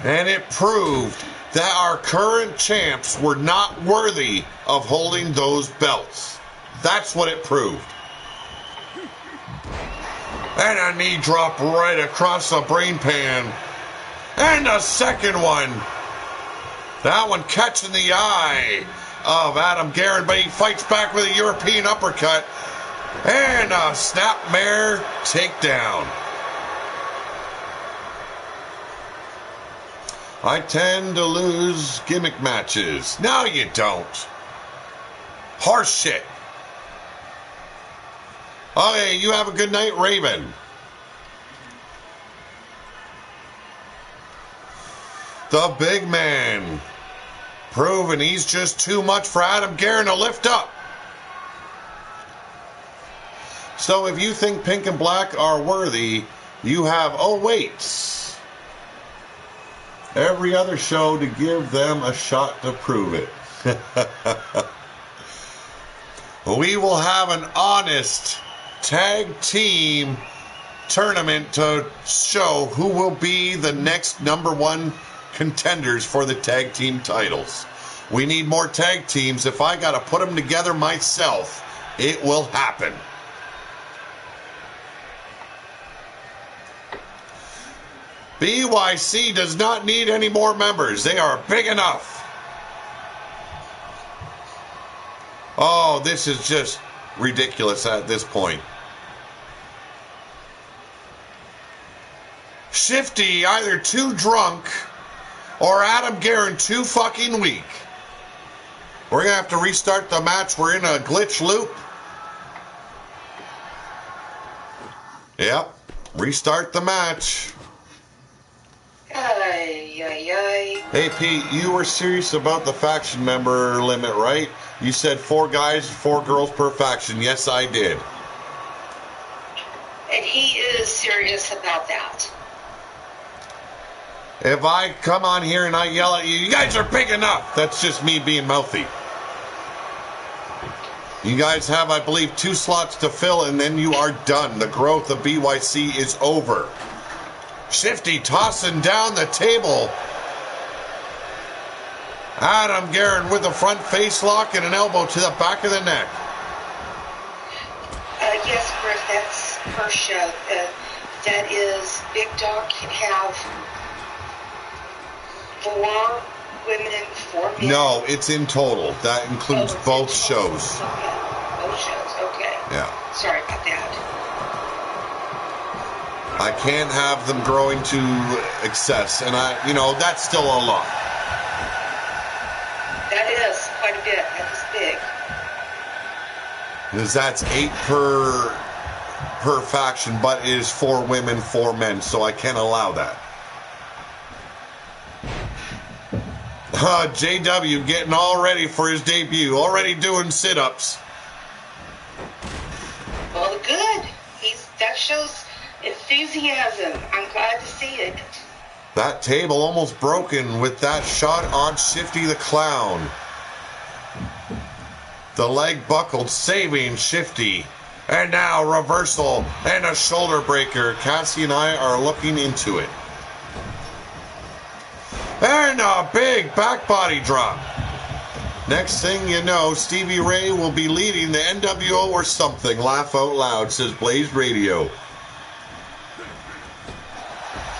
And it proved that our current champs were not worthy of holding those belts. That's what it proved. And a knee drop right across the brain pan. And a second one. That one catching the eye of Adam Guerin, but he fights back with a European uppercut. And a snapmare takedown. I tend to lose gimmick matches. No, you don't. Horse shit. Okay, you have a good night, Raven. The big man. Proving he's just too much for Adam Guerin to lift up. So if you think Pink and Black are worthy, you have, oh wait, every other show to give them a shot to prove it. We will have an honest tag team tournament to show who will be the next #1 contenders for the tag team titles. We need more tag teams. If I got to put them together myself, it will happen. BYC does not need any more members. They are big enough. Oh, this is just ridiculous at this point. Shifty either too drunk or Adam Guerin too fucking weak. We're going to have to restart the match. We're in a glitch loop. Yep. Restart the match. Hey, Pete, you were serious about the faction member limit, right? You said 4 guys, 4 girls per faction. Yes, I did. And he is serious about that. If I come on here and I yell at you, you guys are big enough. That's just me being mouthy. You guys have, I believe, 2 slots to fill, and then you are done. The growth of BYC is over. Shifty tossing down the table. Adam Guerin with the front face lock and an elbow to the back of the neck. Yes, Griff, that's her show. That is, Big Dawg can have 4 women, 4 men. No, it's in total. That includes both shows. Okay. Both shows, okay. Yeah. Sorry about that. I can't have them growing to excess, and that's still a lot. That is quite a bit. That is big. Because that's 8 per faction, but it is 4 women, 4 men, so I can't allow that. JW getting all ready for his debut, already doing sit-ups. Well, good. That shows enthusiasm. I'm glad to see it. That table almost broken with that shot on Shifty the Clown. The leg buckled, saving Shifty. And now reversal and a shoulder breaker. Cassie and I are looking into it. And a big back body drop. Next thing you know, Stevie Ray will be leading the NWO or something. Laugh out loud, says Blaze Radio.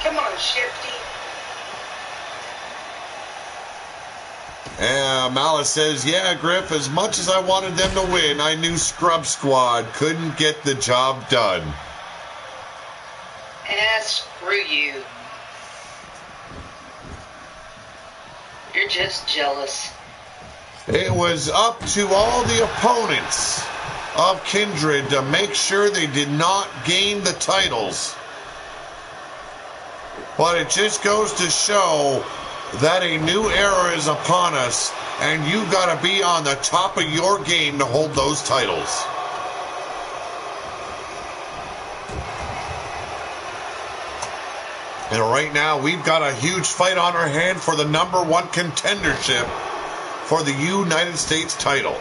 Come on, Shifty. And Malice says, yeah, Griff, as much as I wanted them to win, I knew Scrub Squad couldn't get the job done. Screw you. You're just jealous. It was up to all the opponents of Kindred to make sure they did not gain the titles. But it just goes to show that a new era is upon us, and you got to be on the top of your game to hold those titles. And right now, we've got a huge fight on our hand for the #1 contendership for the United States title.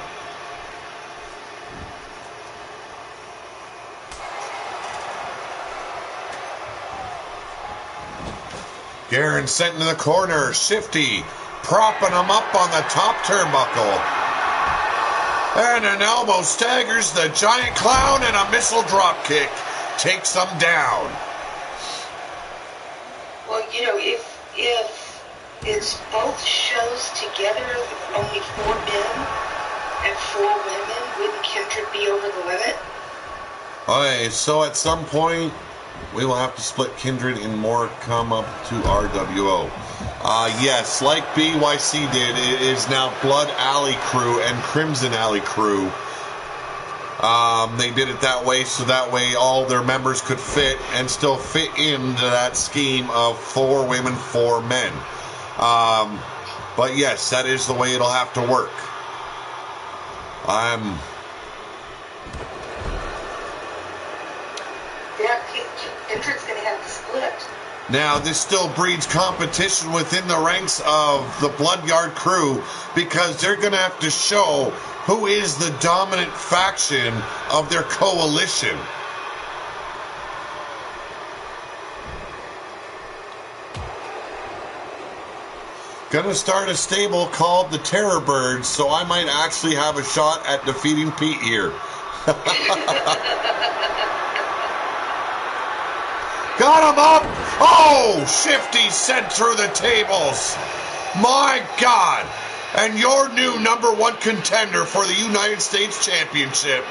Garen sent into the corner. Shifty propping him up on the top turnbuckle. And an elbow staggers the Giant Clown, and a missile drop kick takes him down. Well, you know, if it's both shows together, only 4 men and 4 women, wouldn't Kindred be over the limit? Okay, so at some point, we will have to split Kindred and more come up to RWO. Yes, like BYC did, it is now Blood Alley Crew and Crimson Alley Crew. They did it that way so that way all their members could fit and still fit into that scheme of 4 women, 4 men. But yes, that is the way it'll have to work. Kindred's going to have to split. Now, this still breeds competition within the ranks of the Bloodyard crew because they're going to have to show who is the dominant faction of their coalition. Gonna start a stable called the Terror Birds, so I might actually have a shot at defeating Pete here. Got him up! Oh! Shifty sent through the tables! My God! And your new #1 contender for the United States Championship,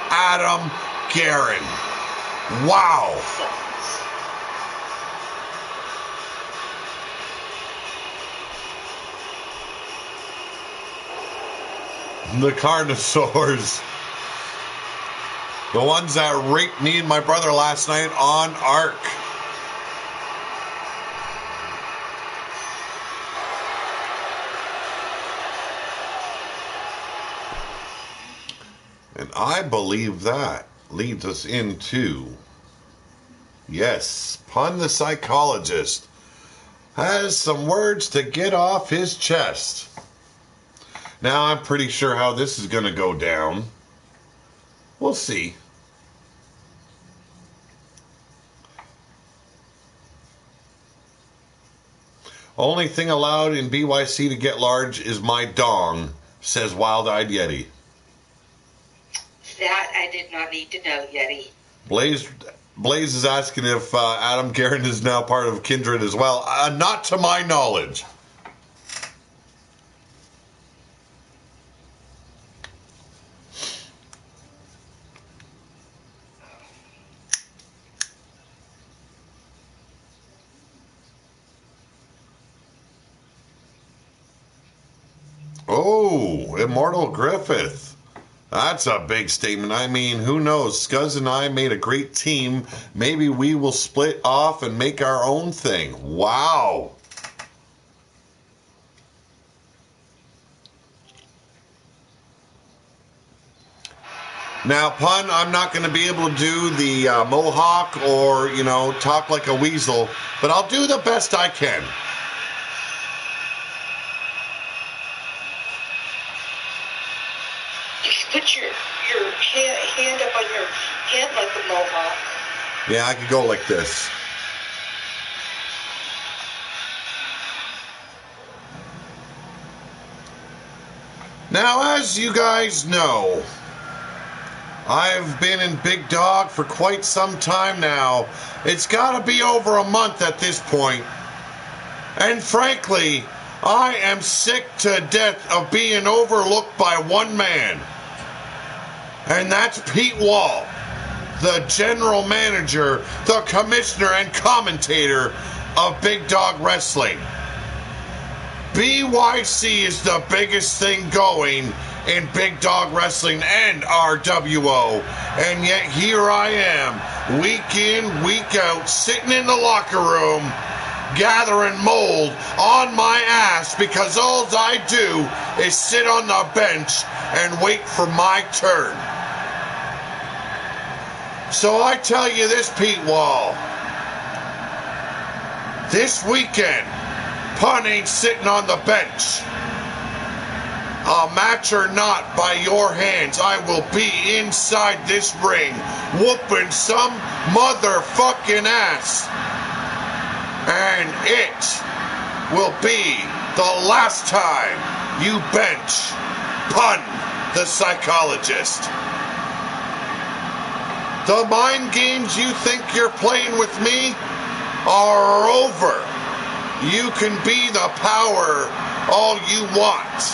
Adam Guerin. Wow! The Carnosaurs. The ones that raped me and my brother last night on Ark. And I believe that leads us into, yes, Pun the Psychologist has some words to get off his chest. Now, I'm pretty sure how this is going to go down. We'll see. Only thing allowed in BYC to get large is my dong, says Wild-Eyed Yeti. That I did not need to know, Yeti. Blaze is asking if Adam Guerin is now part of Kindred as well. Not to my knowledge. Oh, Immortal Griffith. That's a big statement. I mean, who knows? Scuzz and I made a great team. Maybe we will split off and make our own thing. Wow. Now, Pun, I'm not going to be able to do the mohawk or, you know, talk like a weasel, but I'll do the best I can. Put your hand up on your head like a mohawk. Yeah, I could go like this. Now, as you guys know, I've been in Big Dog for quite some time now. It's got to be over a month at this point. And frankly, I am sick to death of being overlooked by one man. And that's Pete Wall, the general manager, the commissioner, and commentator of Big Dog Wrestling. BYC is the biggest thing going in Big Dog Wrestling and RWO. And yet here I am, week in, week out, sitting in the locker room, gathering mold on my ass because all I do is sit on the bench and wait for my turn. So I tell you this, Pete Wall, this weekend, Pun ain't sitting on the bench. A match or not, by your hands, I will be inside this ring, whooping some motherfucking ass. And it will be the last time you bench Pun, the psychologist. The mind games you think you're playing with me are over. You can be the power all you want.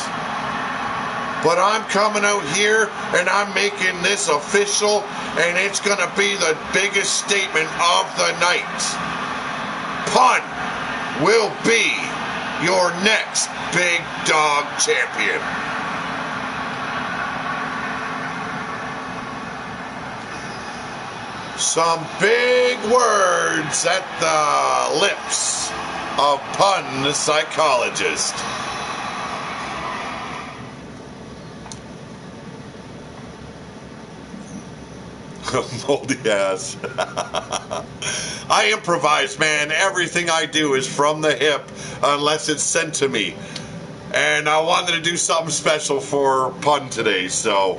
But I'm coming out here and I'm making this official, and it's going to be the biggest statement of the night. Pun will be your next Big Dog champion. Some big words at the lips of Pun, the psychologist. Moldy ass. I improvise, man. Everything I do is from the hip unless it's sent to me. And I wanted to do something special for Pun today, so.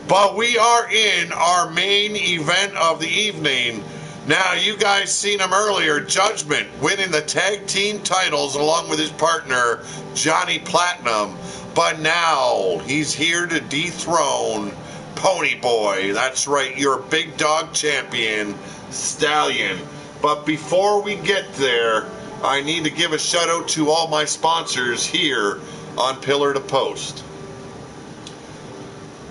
But we are in our main event of the evening. Now, you guys seen him earlier, Judgment, winning the tag team titles along with his partner, Johnny Platinum. But now, he's here to dethrone Pony Boy. That's right, your Big Dog champion, Stallion. But before we get there, I need to give a shout out to all my sponsors here on Pillar to Post.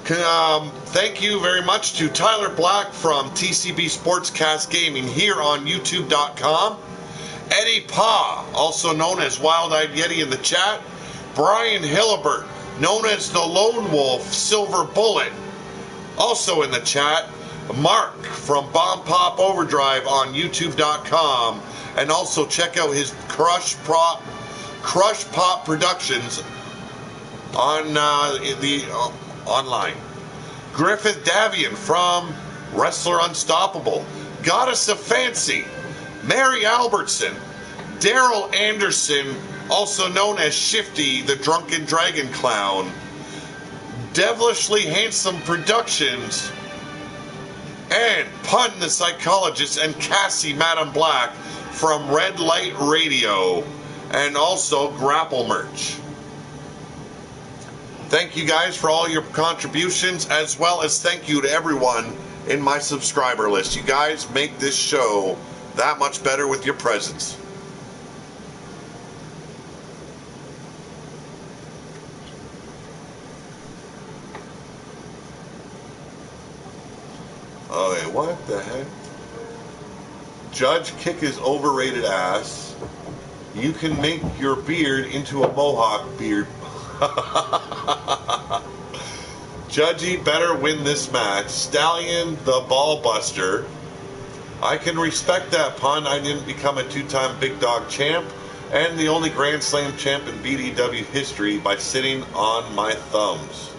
Thank you very much to Tyler Black from TCB Sportscast Gaming here on YouTube.com. Eddie Pa, also known as Wild Eyed Yeti in the chat. Brian Hillibert, known as the Lone Wolf Silver Bullet, also in the chat. Mark from Bomb Pop Overdrive on YouTube.com. And also check out his Crush Pop Productions on online. Griffith Davian from Wrestler Unstoppable. Goddess of Fancy. Mary Albertson. Daryl Anderson, also known as Shifty, the Drunken Dragon Clown. Devilishly Handsome Productions. And Pun the Psychologist and Cassie Madam Black from Red Light Radio. And also Grapple Merch. Thank you guys for all your contributions, as well as thank you to everyone in my subscriber list. You guys make this show that much better with your presence. Okay, what the heck? Judge, kick his overrated ass. You can make your beard into a mohawk beard. Judgy better win this match. Stallion, the ball buster. I can respect that, Pun. I didn't become a two-time Big Dog champ and the only Grand Slam champ in BDW history by sitting on my thumbs.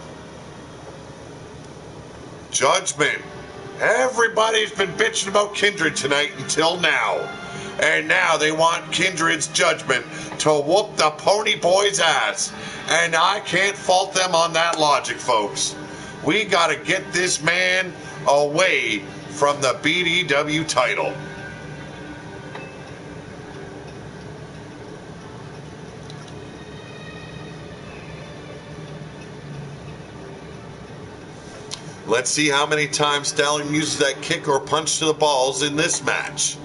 Judgment. Everybody's been bitching about Kindred tonight until now. And now they want Kindred's Judgment to whoop the Pony Boy's ass. And I can't fault them on that logic, folks. We got to get this man away from the BDW title. Let's see how many times Stallion uses that kick or punch to the balls in this match.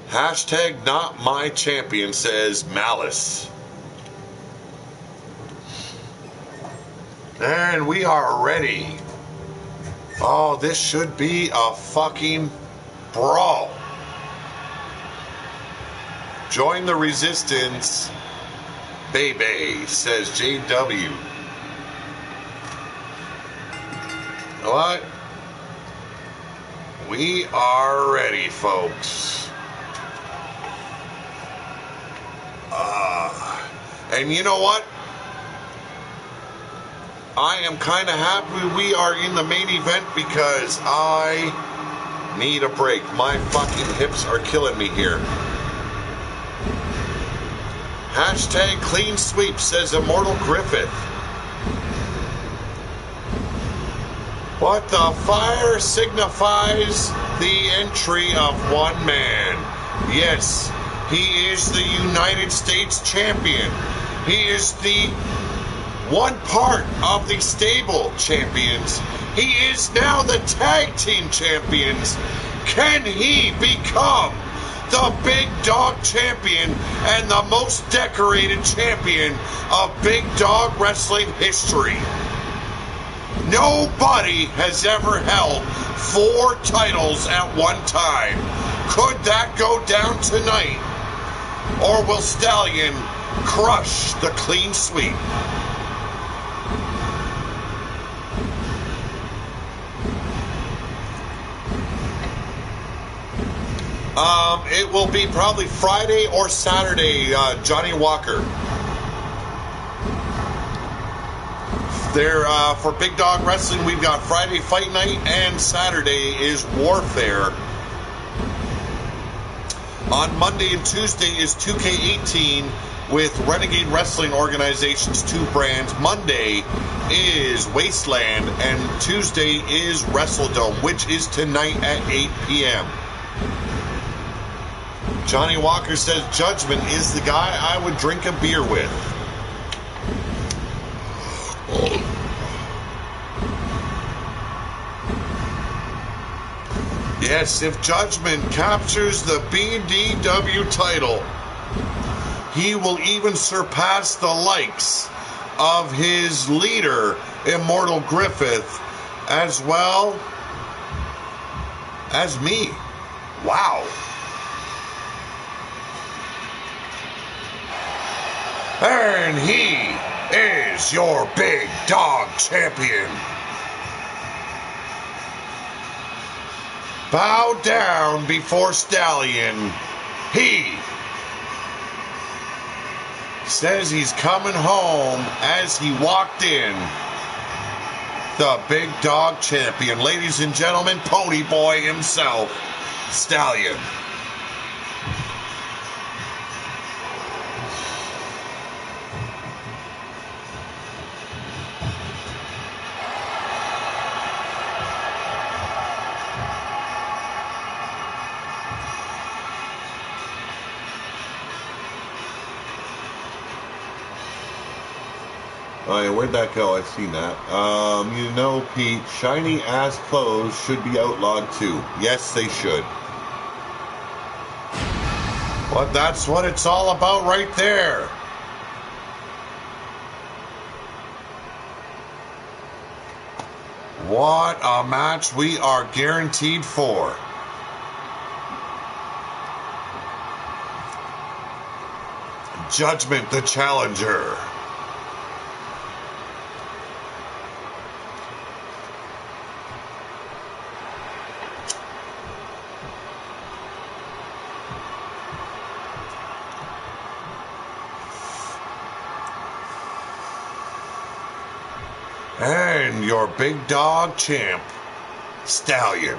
Hashtag not my champion, says Malice. And we are ready. Oh, this should be a fucking brawl. Join the resistance, baby, says JW. What? We are ready, folks. And you know what? I am kind of happy we are in the main event because I need a break. My fucking hips are killing me here. Hashtag clean sweep, says Immortal Griffith. What the fire signifies the entry of one man. Yes, he is the United States champion. He is the one part of the stable champions. He is now the tag team champions. Can he become the Big Dog champion and the most decorated champion of Big Dog wrestling history? Nobody has ever held 4 titles at one time. Could that go down tonight? Or will Stallion crush the clean sweep? It will be probably Friday or Saturday, Johnny Walker. There, for Big Dog Wrestling, we've got Friday Fight Night and Saturday is Warfare. On Monday and Tuesday is 2K18 with Renegade Wrestling Organization's 2 brands. Monday is Wasteland and Tuesday is WrestleDome, which is tonight at 8 p.m. Johnny Walker says Judgment is the guy I would drink a beer with. Yes, if Judgment captures the BDW title, he will even surpass the likes of his leader, Immortal Griffith, as well as me. Wow. And he is your Big Dog champion. Bow down before Stallion. He says he's coming home as he walked in. The Big Dog champion. Ladies and gentlemen, Pony Boy himself, Stallion. Oh, yeah, where'd that go? I've seen that. You know, Pete, shiny ass clothes should be outlawed too. Yes, they should. But that's what it's all about right there. What a match we are guaranteed for. Judgment, the challenger. And your Big Dog champ, Stallion.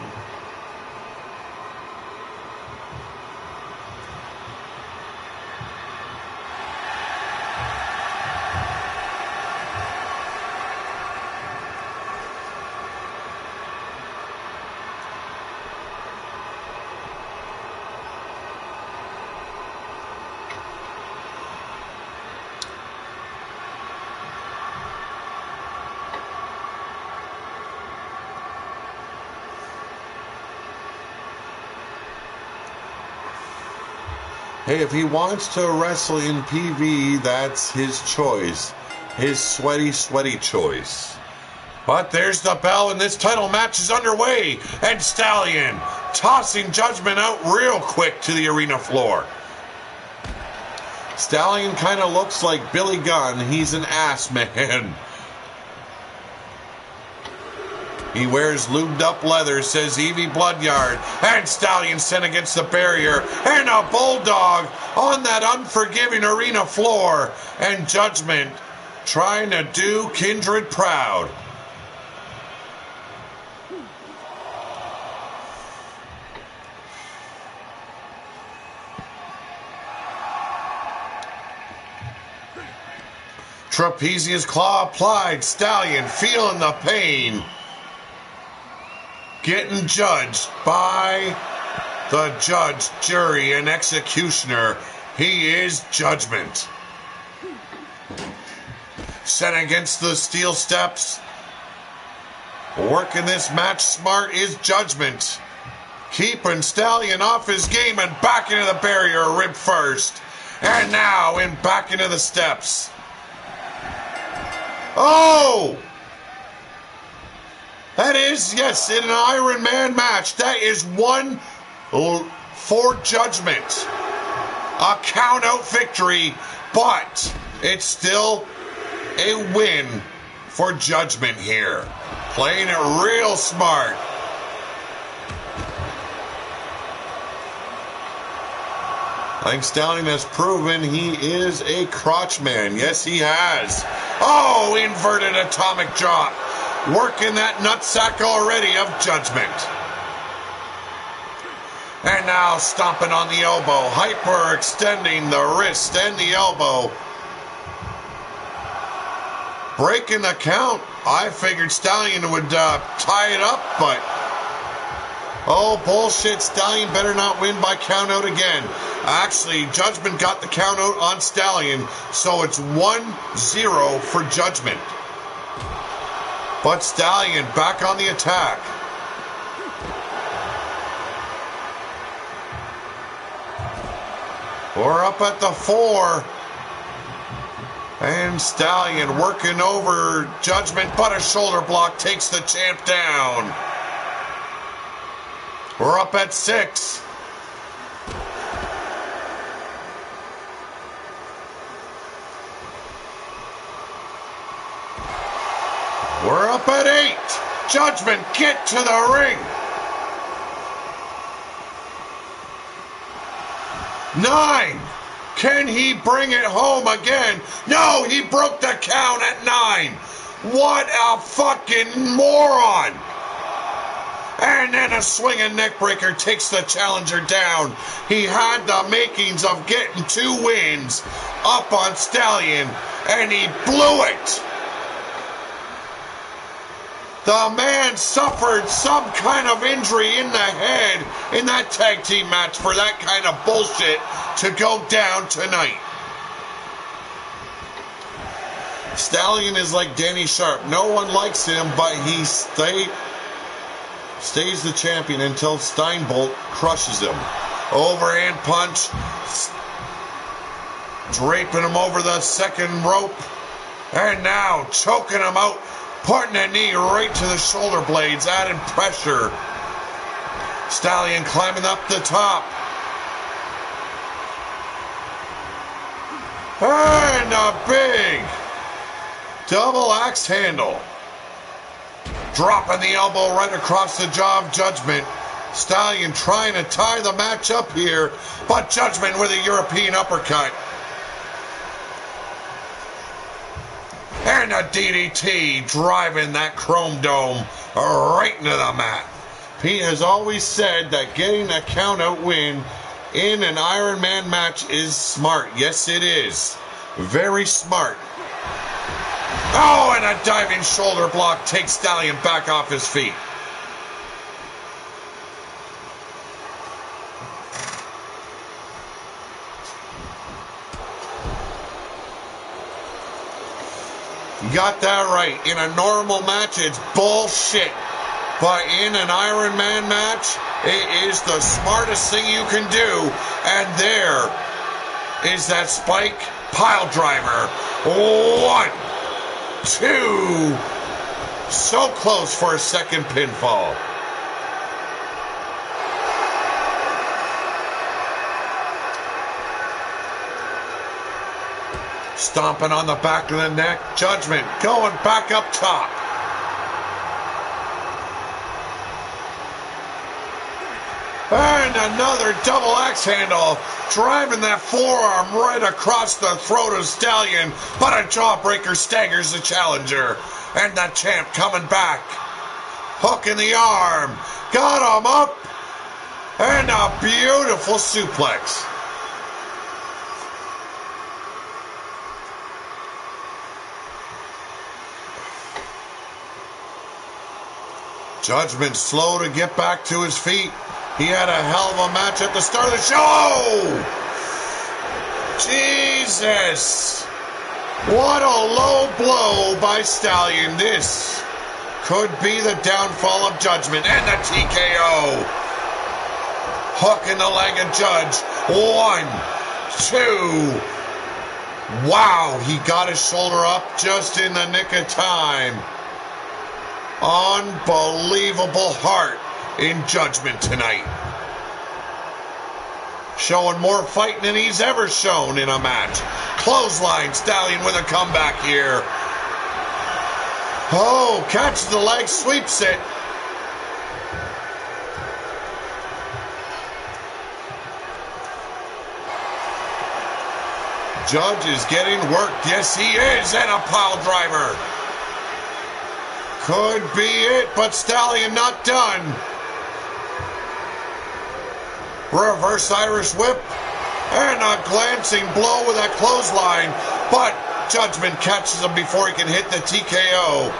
Hey, if he wants to wrestle in PV, that's his choice. His sweaty, sweaty choice. But there's the bell, and this title match is underway. And Stallion tossing Judgment out real quick to the arena floor. Stallion kind of looks like Billy Gunn. He's an ass man. He wears lubed up leather, says Evie Bloodyard. And Stallion sent against the barrier. And a bulldog on that unforgiving arena floor. And Judgment trying to do Kindred proud. Trapezius claw applied. Stallion feeling the pain. Getting judged by the judge, jury, and executioner. He is Judgment. Set against the steel steps. Working this match smart is Judgment. Keeping Stallion off his game and back into the barrier, rib first. And now in back into the steps. Oh! That is, yes, in an Iron Man match. That is one for Judgment. A count-out victory, but it's still a win for Judgment here. Playing it real smart. I think Stallion has proven he is a crotch man. Yes, he has. Oh, inverted atomic drop. Working that nutsack already of Judgment. And now stomping on the elbow. Hyper extending the wrist and the elbow. Breaking the count. I figured Stallion would tie it up, but... oh, bullshit. Stallion better not win by count out again. Actually, Judgment got the count out on Stallion, so it's 1-0 for Judgment. But Stallion back on the attack. We're up at the 4. And Stallion working over Judgment, but a shoulder block takes the champ down. We're up at 6. We're up at 8. Judgment, get to the ring. 9. Can he bring it home again? No, he broke the count at 9. What a fucking moron. And then a swinging neckbreaker takes the challenger down. He had the makings of getting 2 wins up on Stallion, and he blew it. The man suffered some kind of injury in the head in that tag team match for that kind of bullshit to go down tonight. Stallion is like Danny Sharp. No one likes him, but he stays the champion until Steinbolt crushes him. Overhand punch. Draping him over the second rope. And now choking him out. Putting a knee right to the shoulder blades, adding pressure. Stallion climbing up the top. And a big double axe handle. Dropping the elbow right across the jaw of Judgment. Stallion trying to tie the match up here, but Judgment with a European uppercut. And a DDT driving that Chrome Dome right into the mat. Pete has always said that getting a count-out win in an Iron Man match is smart. Yes, it is. Very smart. Oh, and a diving shoulder block takes Stallion back off his feet. You got that right. In a normal match, it's bullshit. But in an Iron Man match, it is the smartest thing you can do. And there is that spike pile driver. 1, 2. So close for a second pinfall. Stomping on the back of the neck. Judgment going back up top. And another double axe handle, driving that forearm right across the throat of Stallion, but a jawbreaker staggers the challenger. And the champ coming back. Hook in the arm. Got him up. And a beautiful suplex. Judgment slow to get back to his feet. He had a hell of a match at the start of the show. Jesus. What a low blow by Stallion. This could be the downfall of Judgment. And the TKO. Hook in the leg of Judge. 1, 2. Wow, he got his shoulder up just in the nick of time. Unbelievable heart in Judgment tonight. Showing more fighting than he's ever shown in a match. Clothesline, Stallion with a comeback here. Oh, catches the leg, sweeps it. Judge is getting worked. Yes, he is. And a pile driver. Could be it, but Stallion not done. Reverse Irish whip. And a glancing blow with a clothesline. But Judgment catches him before he can hit the TKO.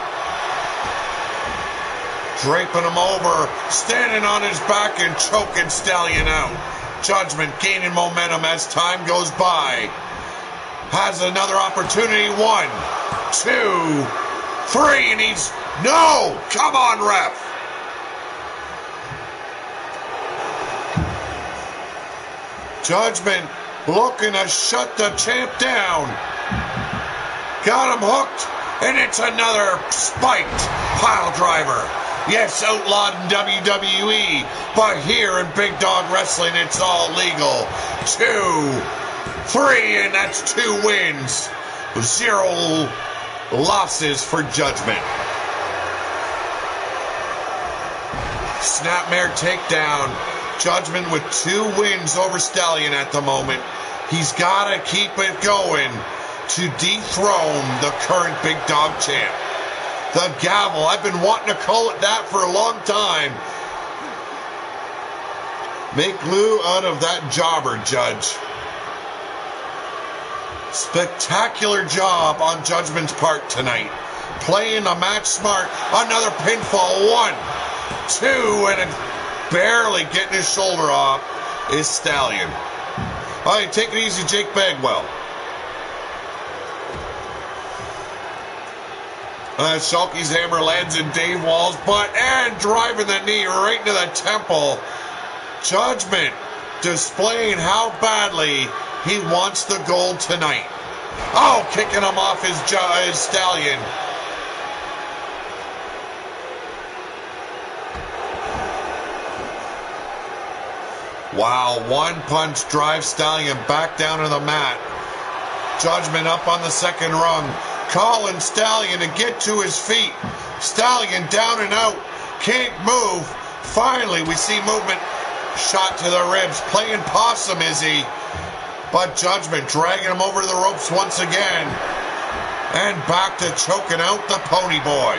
Draping him over. Standing on his back and choking Stallion out. Judgment gaining momentum as time goes by. Has another opportunity. 1, 2, 3. And he's... No! Come on, ref! Judgment looking to shut the champ down. Got him hooked, and it's another spiked pile driver. Yes, outlawed in WWE, but here in Big Dog Wrestling, it's all legal. 2, 3, and that's 2 wins. 0 losses for Judgment. Snapmare takedown. Judgment with 2 wins over Stallion at the moment. He's got to keep it going to dethrone the current Big Dog champ. The gavel. I've been wanting to call it that for a long time. Make glue out of that jobber, Judge. Spectacular job on Judgment's part tonight. Playing the match smart. Another pinfall. 1, 2, and barely getting his shoulder off is Stallion. All right, take it easy, Jake Bagwell. Shulky's hammer lands in Dave Wall's butt and driving the knee right into the temple. Judgment displaying how badly he wants the gold tonight. Oh, kicking him off his Stallion. Wow, 1 punch drives Stallion back down to the mat. Judgment up on the second rung. Calling Stallion to get to his feet. Stallion down and out. Can't move. Finally, we see movement. Shot to the ribs. Playing possum, is he? But Judgment dragging him over the ropes once again. And back to choking out the Pony Boy.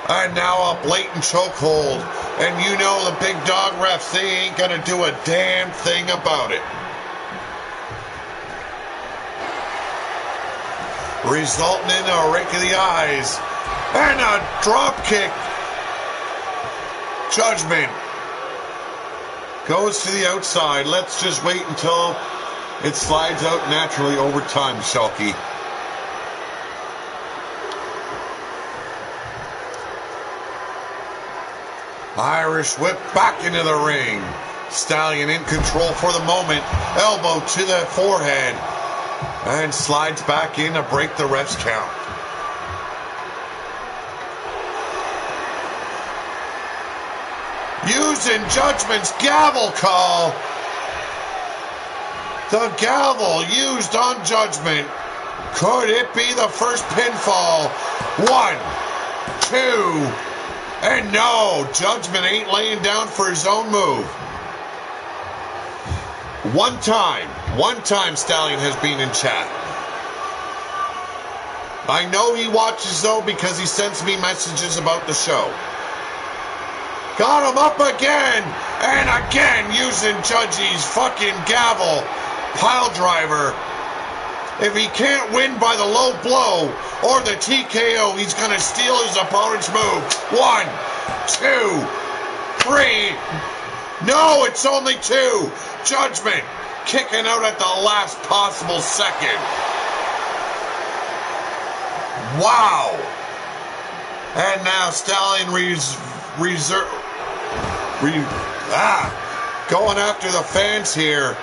And now a blatant chokehold. And you know the Big Dog refs, they ain't going to do a damn thing about it. Resulting in a rake of the eyes. And a drop kick. Judgment goes to the outside. Let's just wait until it slides out naturally over time, Shulky. Irish whip back into the ring. Stallion in control for the moment. Elbow to the forehead. And slides back in to break the ref's count. Using Judgment's gavel call. The gavel used on Judgment. Could it be the first pinfall? 1, 2, and no, Judgment ain't laying down for his own move. One time Stallion has been in chat. I know he watches though because he sends me messages about the show. Got him up again, and again using Judgy's fucking gavel. Pile driver. If he can't win by the low blow or the TKO, he's going to steal his opponent's move. 1, 2, 3. No, it's only 2. Judgment kicking out at the last possible second. Wow. And now Stallion going after the fans here.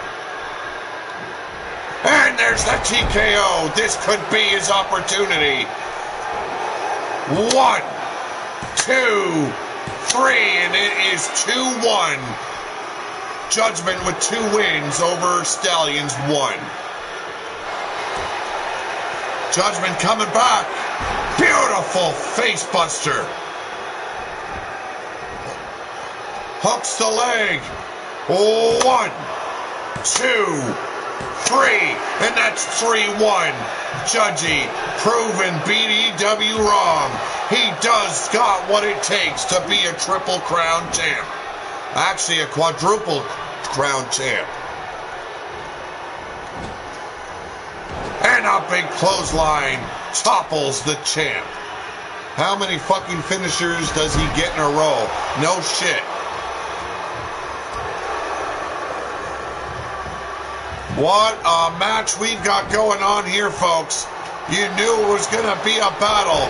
And there's the TKO. This could be his opportunity. 1, 2, 3, and it is 2-1. Judgment with 2 wins over Stallion's 1. Judgment coming back. Beautiful face buster. Hooks the leg. 1, 2, 3, and that's 3-1. Judgy proving BDW wrong. He does got what it takes to be a triple crown champ. Actually, a quadruple crown champ. And a big clothesline topples the champ. How many fucking finishers does he get in a row? No shit. What a match we've got going on here, folks. You knew it was going to be a battle.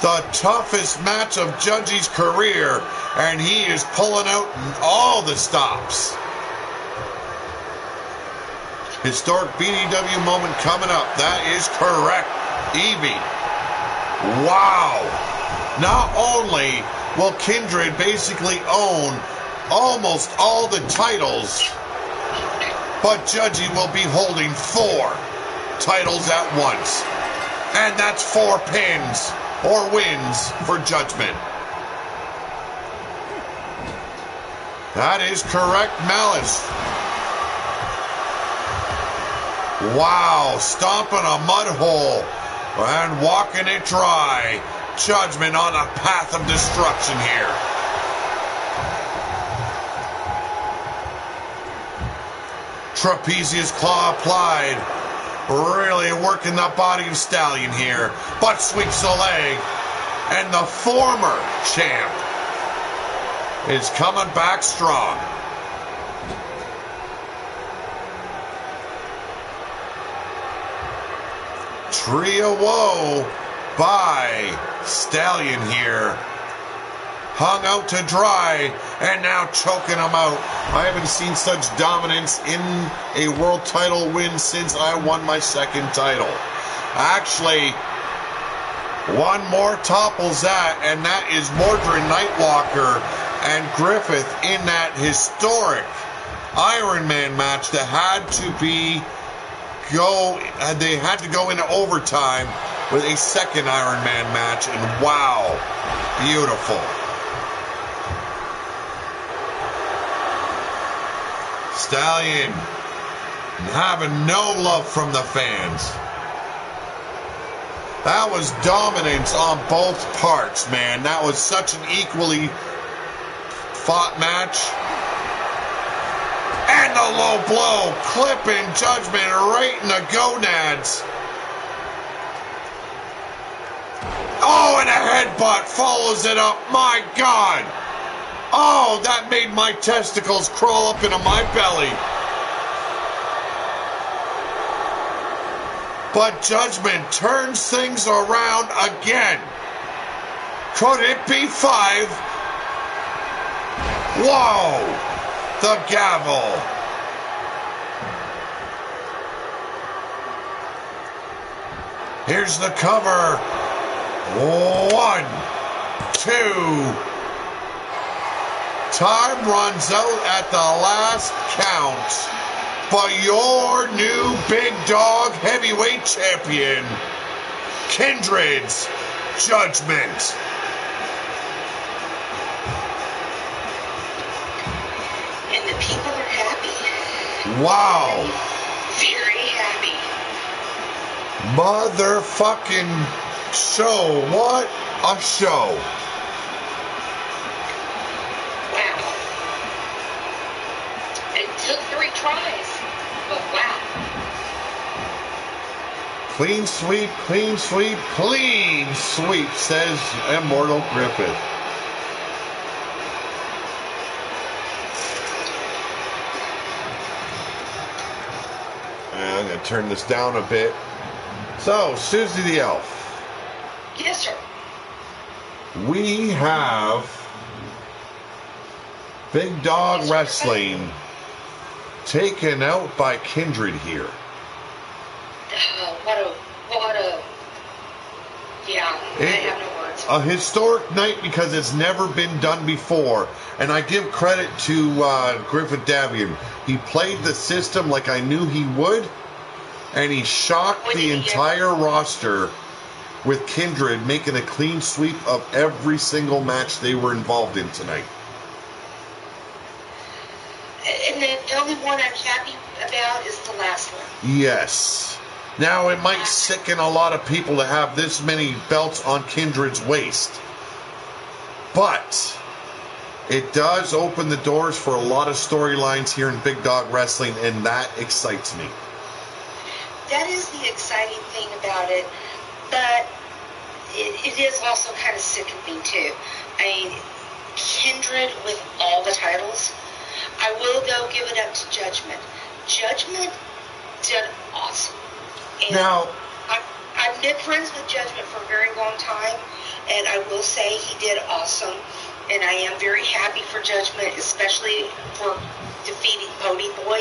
The toughest match of Judgy's career, and he is pulling out all the stops. Historic BDW moment coming up. That is correct, Evie. Wow. Not only will Kindred basically own almost all the titles, but Judgy will be holding 4 titles at once. And that's 4 pins or wins for Judgment. That is correct, Malice. Wow, stomping a mud hole and walking it dry. Judgment on a path of destruction here. Trapezius claw applied. Really working the body of Stallion here. But sweeps the leg. And the former champ is coming back strong. Trio woe by Stallion here. Hung out to dry, and now choking him out. I haven't seen such dominance in a world title win since I won my 2nd title. Actually, one more topples that, and that is Mordred Nightwalker and Griffith in that historic Iron Man match that they had to go into overtime with a 2nd Iron Man match, and wow, beautiful. Stallion having no love from the fans. That was dominance on both parts, man. That was such an equally fought match. And the low blow, clipping Judgment right in the gonads. Oh, and a headbutt follows it up. My God. Oh, that made my testicles crawl up into my belly. But Judgment turns things around again. Could it be 5? Whoa! The gavel. Here's the cover. 1, 2. Time runs out at the last count. But your new Big Dog Heavyweight Champion, Kindred's Judgment. And the people are happy. Wow. Very happy. Motherfucking show. What a show. Wow. It took 3 tries, but wow. Clean sweep, clean sweep, clean sweep, says Immortal Griffith. And I'm going to turn this down a bit. So, Susie the Elf. Yes, sir. We have Big Dog Wrestling taken out by Kindred here. I have no words. A historic night because it's never been done before. And I give credit to Griffith Davian. He played the system like I knew he would. And he shocked the entire roster with Kindred making a clean sweep of every single match they were involved in tonight. And the only one I'm happy about is the last one. Yes. Now, it might sicken a lot of people to have this many belts on Kindred's waist. But it does open the doors for a lot of storylines here in Big Dog Wrestling, and that excites me. That is the exciting thing about it, but it is also kind of sickening too. I mean, Kindred with all the titles. I will go give it up to Judgment. Judgment did awesome. And now, I've been friends with Judgment for a very long time, and I will say he did awesome. And I am very happy for Judgment, especially for defeating Pony Boy.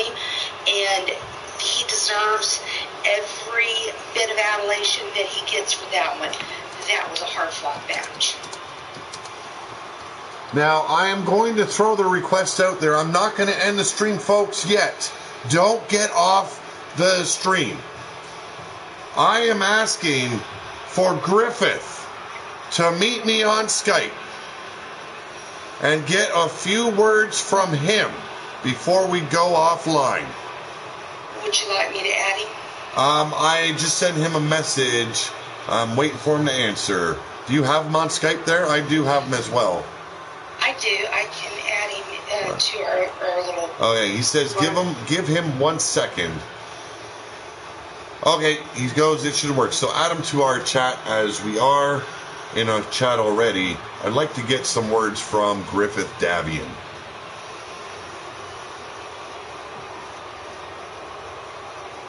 And he deserves every bit of adulation that he gets for that one. That was a hard-fought match. Now, I am going to throw the request out there. I'm not going to end the stream, folks, yet. Don't get off the stream. I am asking for Griffith to meet me on Skype and get a few words from him before we go offline. Would you like me to add him? I just sent him a message. I'm waiting for him to answer. Do you have him on Skype there? I do have him as well. I do. I can add him to our little... Okay, he says give him 1 second. Okay, he goes, it should work. So add him to our chat as we are in a chat already. I'd like to get some words from Griffith Davian.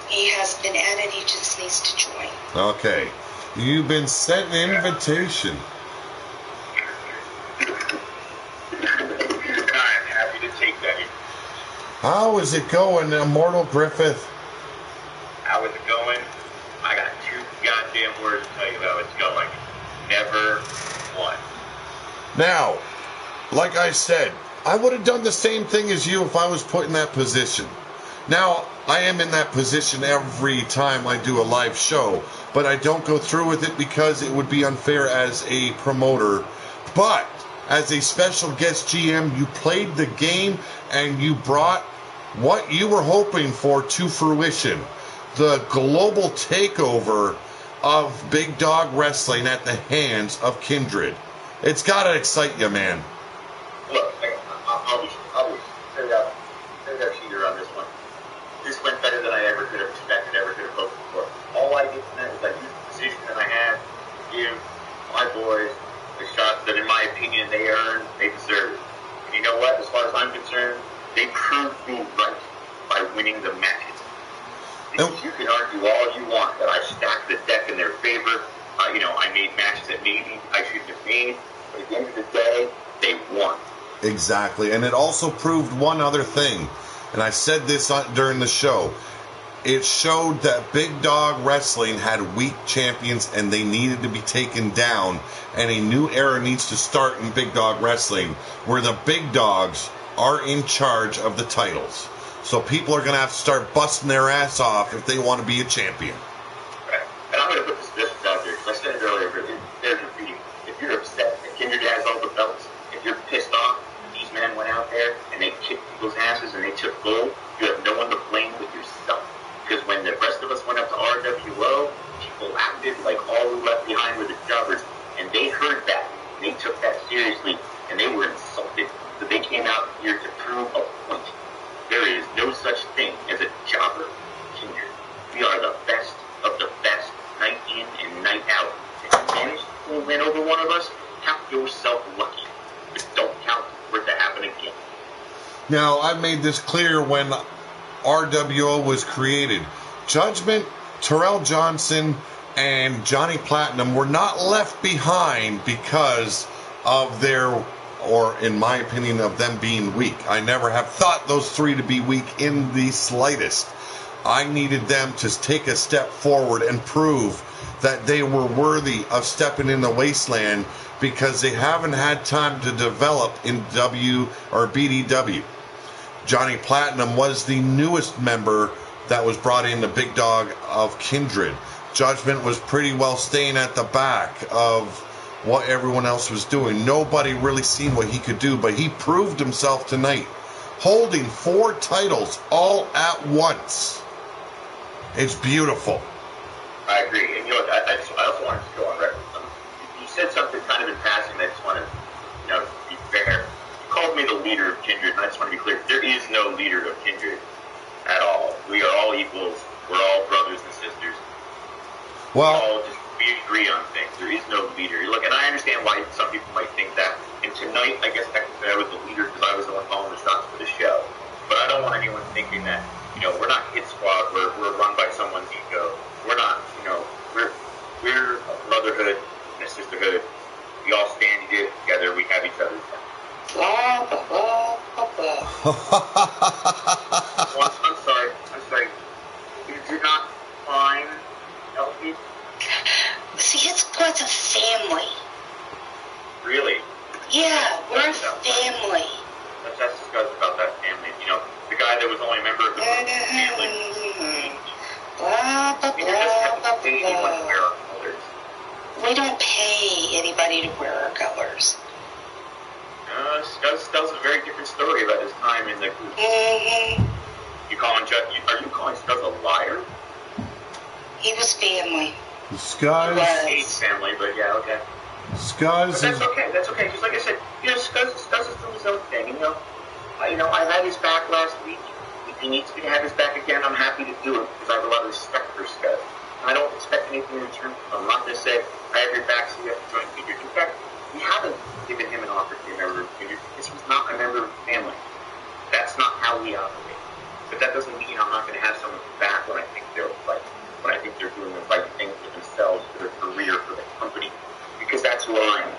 He has been added. He just needs to join. Okay. You've been sent an invitation. I'm happy to take that in. How is it going, Immortal Griffith? How is it going? I got 2 goddamn words to tell you how it's going. Never won. Now, like I said, I would have done the same thing as you if I was put in that position. Now, I am in that position every time I do a live show, but I don't go through with it because it would be unfair as a promoter. But as a special guest GM, you played the game and you brought what you were hoping for to fruition. The global takeover of Big Dog Wrestling at the hands of Kindred. It's got to excite you, man. Look, I'll be cheater on this one. This went better than I ever could have expected, ever could have hoped for. All I did tonight was I used the position that I had to give my boys the shots that, in my opinion, they earned, they deserved. And you know what? As far as I'm concerned, they proved me right by winning the matches. You can argue all you want that I stacked the deck in their favor. I made matches that maybe I shouldn't have made. But at the end of the day, they won. Exactly. And it also proved one other thing. And I said this during the show. It showed that Big Dog Wrestling had weak champions and they needed to be taken down. And a new era needs to start in Big Dog Wrestling where the big dogs are in charge of the titles. So people are going to have to start busting their ass off if they want to be a champion. Right. And I'm going to put this out there because I said it earlier, but there's a repeating. If you're upset that Kindred has all the belts, if you're pissed off, these men went out there and they kicked people's asses and they took gold, you have no one to blame but yourself. Because when the rest of us went up to RWO, people acted like all we left behind were the jobbers. And they heard that. They took that seriously. And they were insulted. So they came out here to prove a point. There is no such thing as a jobber, Kindred. We are the best of the best, night in and night out. If you manage to win over one of us, count yourself lucky. But don't count for it to happen again. Now, I made this clear when RWO was created. Judgment, Terrell Johnson, and Johnny Platinum were not left behind because of their, or in my opinion, of them being weak. I never have thought those three to be weak in the slightest. I needed them to take a step forward and prove that they were worthy of stepping in the wasteland because they haven't had time to develop in W or BDW. Johnny Platinum was the newest member that was brought in, the big dog of Kindred. Judgment was pretty well staying at the back of what everyone else was doing. Nobody really seen what he could do, but he proved himself tonight, holding 4 titles all at once. It's beautiful. I agree. And you know, I also wanted to go on record. You said something kind of in passing that I just want to, be fair. Called me the leader of Kindred, and I just want to be clear. There is no leader of Kindred at all. We are all equals. We're all brothers and sisters. Well, we agree on things. There is no leader. Look, and I understand why some people might think that. And tonight, I guess technically I was the leader because I was the one calling the shots for the show. But I don't want anyone thinking that, we're not Hit Squad. We're run by someone's ego. We're not, we're a brotherhood and a sisterhood. We all stand together. We have each other's back. I'm sorry. You did not find Elfie? See, Hit Squad's a family. Really? Yeah, we're a family. Let's ask this guy about that family. The guy that was only a member of the family. Blah, blah, You just have blah, to pay anyone to wear our colors. We don't pay anybody to wear our colors. Scuzz tells a very different story about his time in the group. Mm-hmm. Are you calling Scuzz a liar? He was family. Scuzz. Hates family, but yeah, okay. Scuzz. But that's okay. Because like I said, Scuzz is doing his own thing. I had his back last week. If he needs me to have his back again, I'm happy to do it because I have a lot of respect for Scuzz. I don't expect anything in return. I'm not going to say I have your back, so you have to join Kindred. In fact, we haven't given him an offer to be a member of Kindred because he's not a member of the family. That's not how we operate. But that doesn't mean I'm not going to have someone back when I think they're right. When I think they're doing the right thing for themselves, for their career, for the company. Because that's who I am.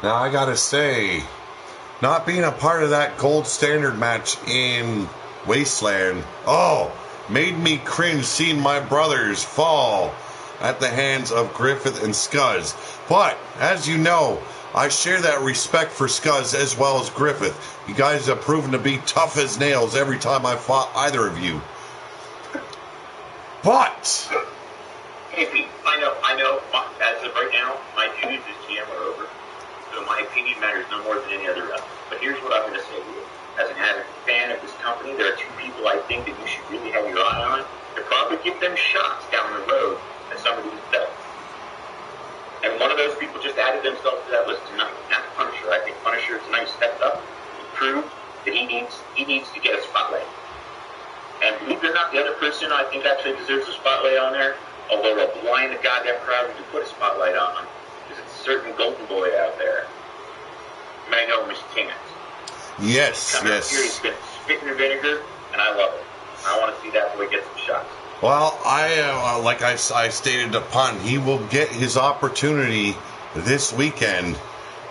Now I gotta say, not being a part of that gold standard match in Wasteland, made me cringe seeing my brothers fall at the hands of Griffith and Scuzz. But, as you know, I share that respect for Scuzz as well as Griffith. You guys have proven to be tough as nails every time I fought either of you. But... Hey, Pete, I know. As of right now, my duties as GM are over. So my opinion matters no more than any other rep. But here's what I'm going to say to you. As an avid fan of this company, there are 2 people I think that you should really have your eye on to probably give them shots down the road at some of these belts. And one of those people just added themselves to that list tonight. Not Punisher. I think Punisher tonight stepped up and proved that he needs to get a spotlight. And believe it or not, the other person I think actually deserves a spotlight on there, although we're blind the goddamn crowd to put a spotlight on, is a certain golden boy out there. You may know him as Chance. Yes. Here, he's been spitting in vinegar, and I love it. I want to see that boy get some shots. Well, like I stated upon, he will get his opportunity this weekend,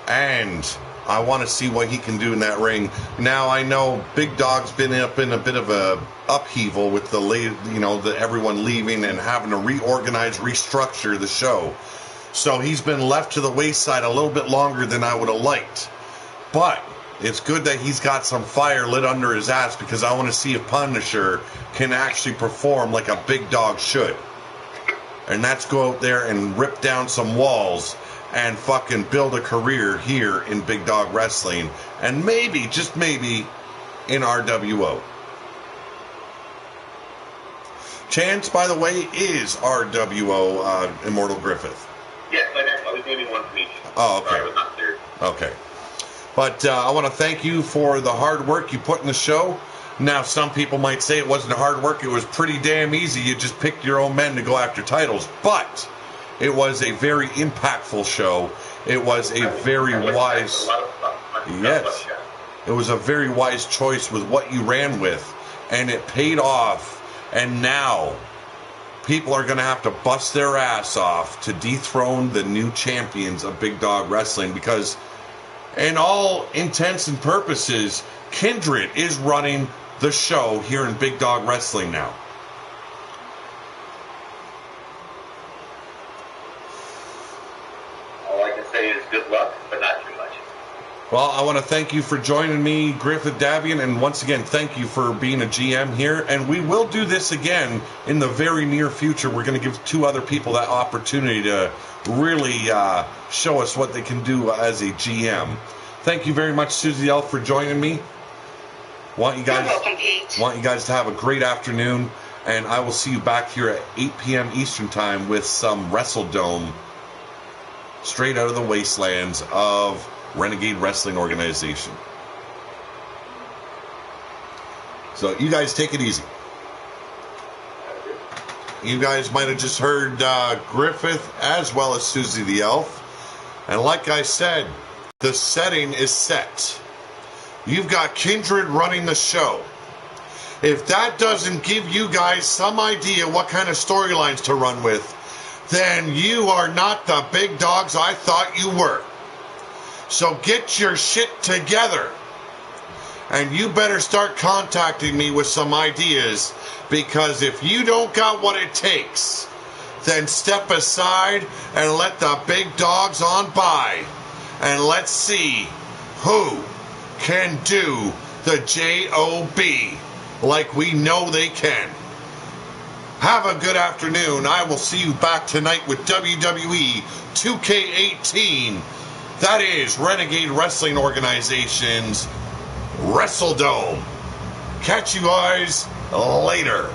and I want to see what he can do in that ring. Now, I know Big Dog's been up in a bit of a upheaval with the everyone leaving and having to reorganize, restructure the show. So he's been left to the wayside a little bit longer than I would have liked. But it's good that he's got some fire lit under his ass, because I want to see if Punisher can actually perform like a Big Dog should. And that's go out there and rip down some walls and fucking build a career here in Big Dog Wrestling. And maybe, just maybe, in RWO. Chance, by the way, is RWO Immortal Griffith. Yes, I was doing one for each. Oh, okay. Sorry, I was not there. Okay. But I want to thank you for the hard work you put in the show. Now, some people might say it wasn't hard work. It was pretty damn easy. You just picked your own men to go after titles. But it was a very impactful show. It was a very wise... Yes. It was a very wise choice with what you ran with. And it paid off. And now people are going to have to bust their ass off to dethrone the new champions of Big Dog Wrestling, because in all intents and purposes, Kindred is running the show here in Big Dog Wrestling now. All I can say is good luck, but not too much. Well, I want to thank you for joining me, Griffith Davian, and once again, thank you for being a GM here. And we will do this again in the very near future. We're going to give 2 other people that opportunity to really show us what they can do as a GM. Thank you very much, Susie L, for joining me. You're welcome, Pete. Want you guys to have a great afternoon, and I will see you back here at 8 p.m. Eastern Time with some WrestleDome straight out of the wastelands of Renegade Wrestling Organization. So you guys take it easy. You guys might have just heard Griffith as well as Susie the Elf. And like I said, the setting is set. You've got Kindred running the show. If that doesn't give you guys some idea what kind of storylines to run with, then you are not the big dogs I thought you were. So get your shit together. And you better start contacting me with some ideas, because if you don't got what it takes, then step aside and let the big dogs on by. And let's see who can do the J.O.B. like we know they can. Have a good afternoon. I will see you back tonight with WWE 2K18. That is Renegade Wrestling Organization's WrestleDome. Catch you guys later.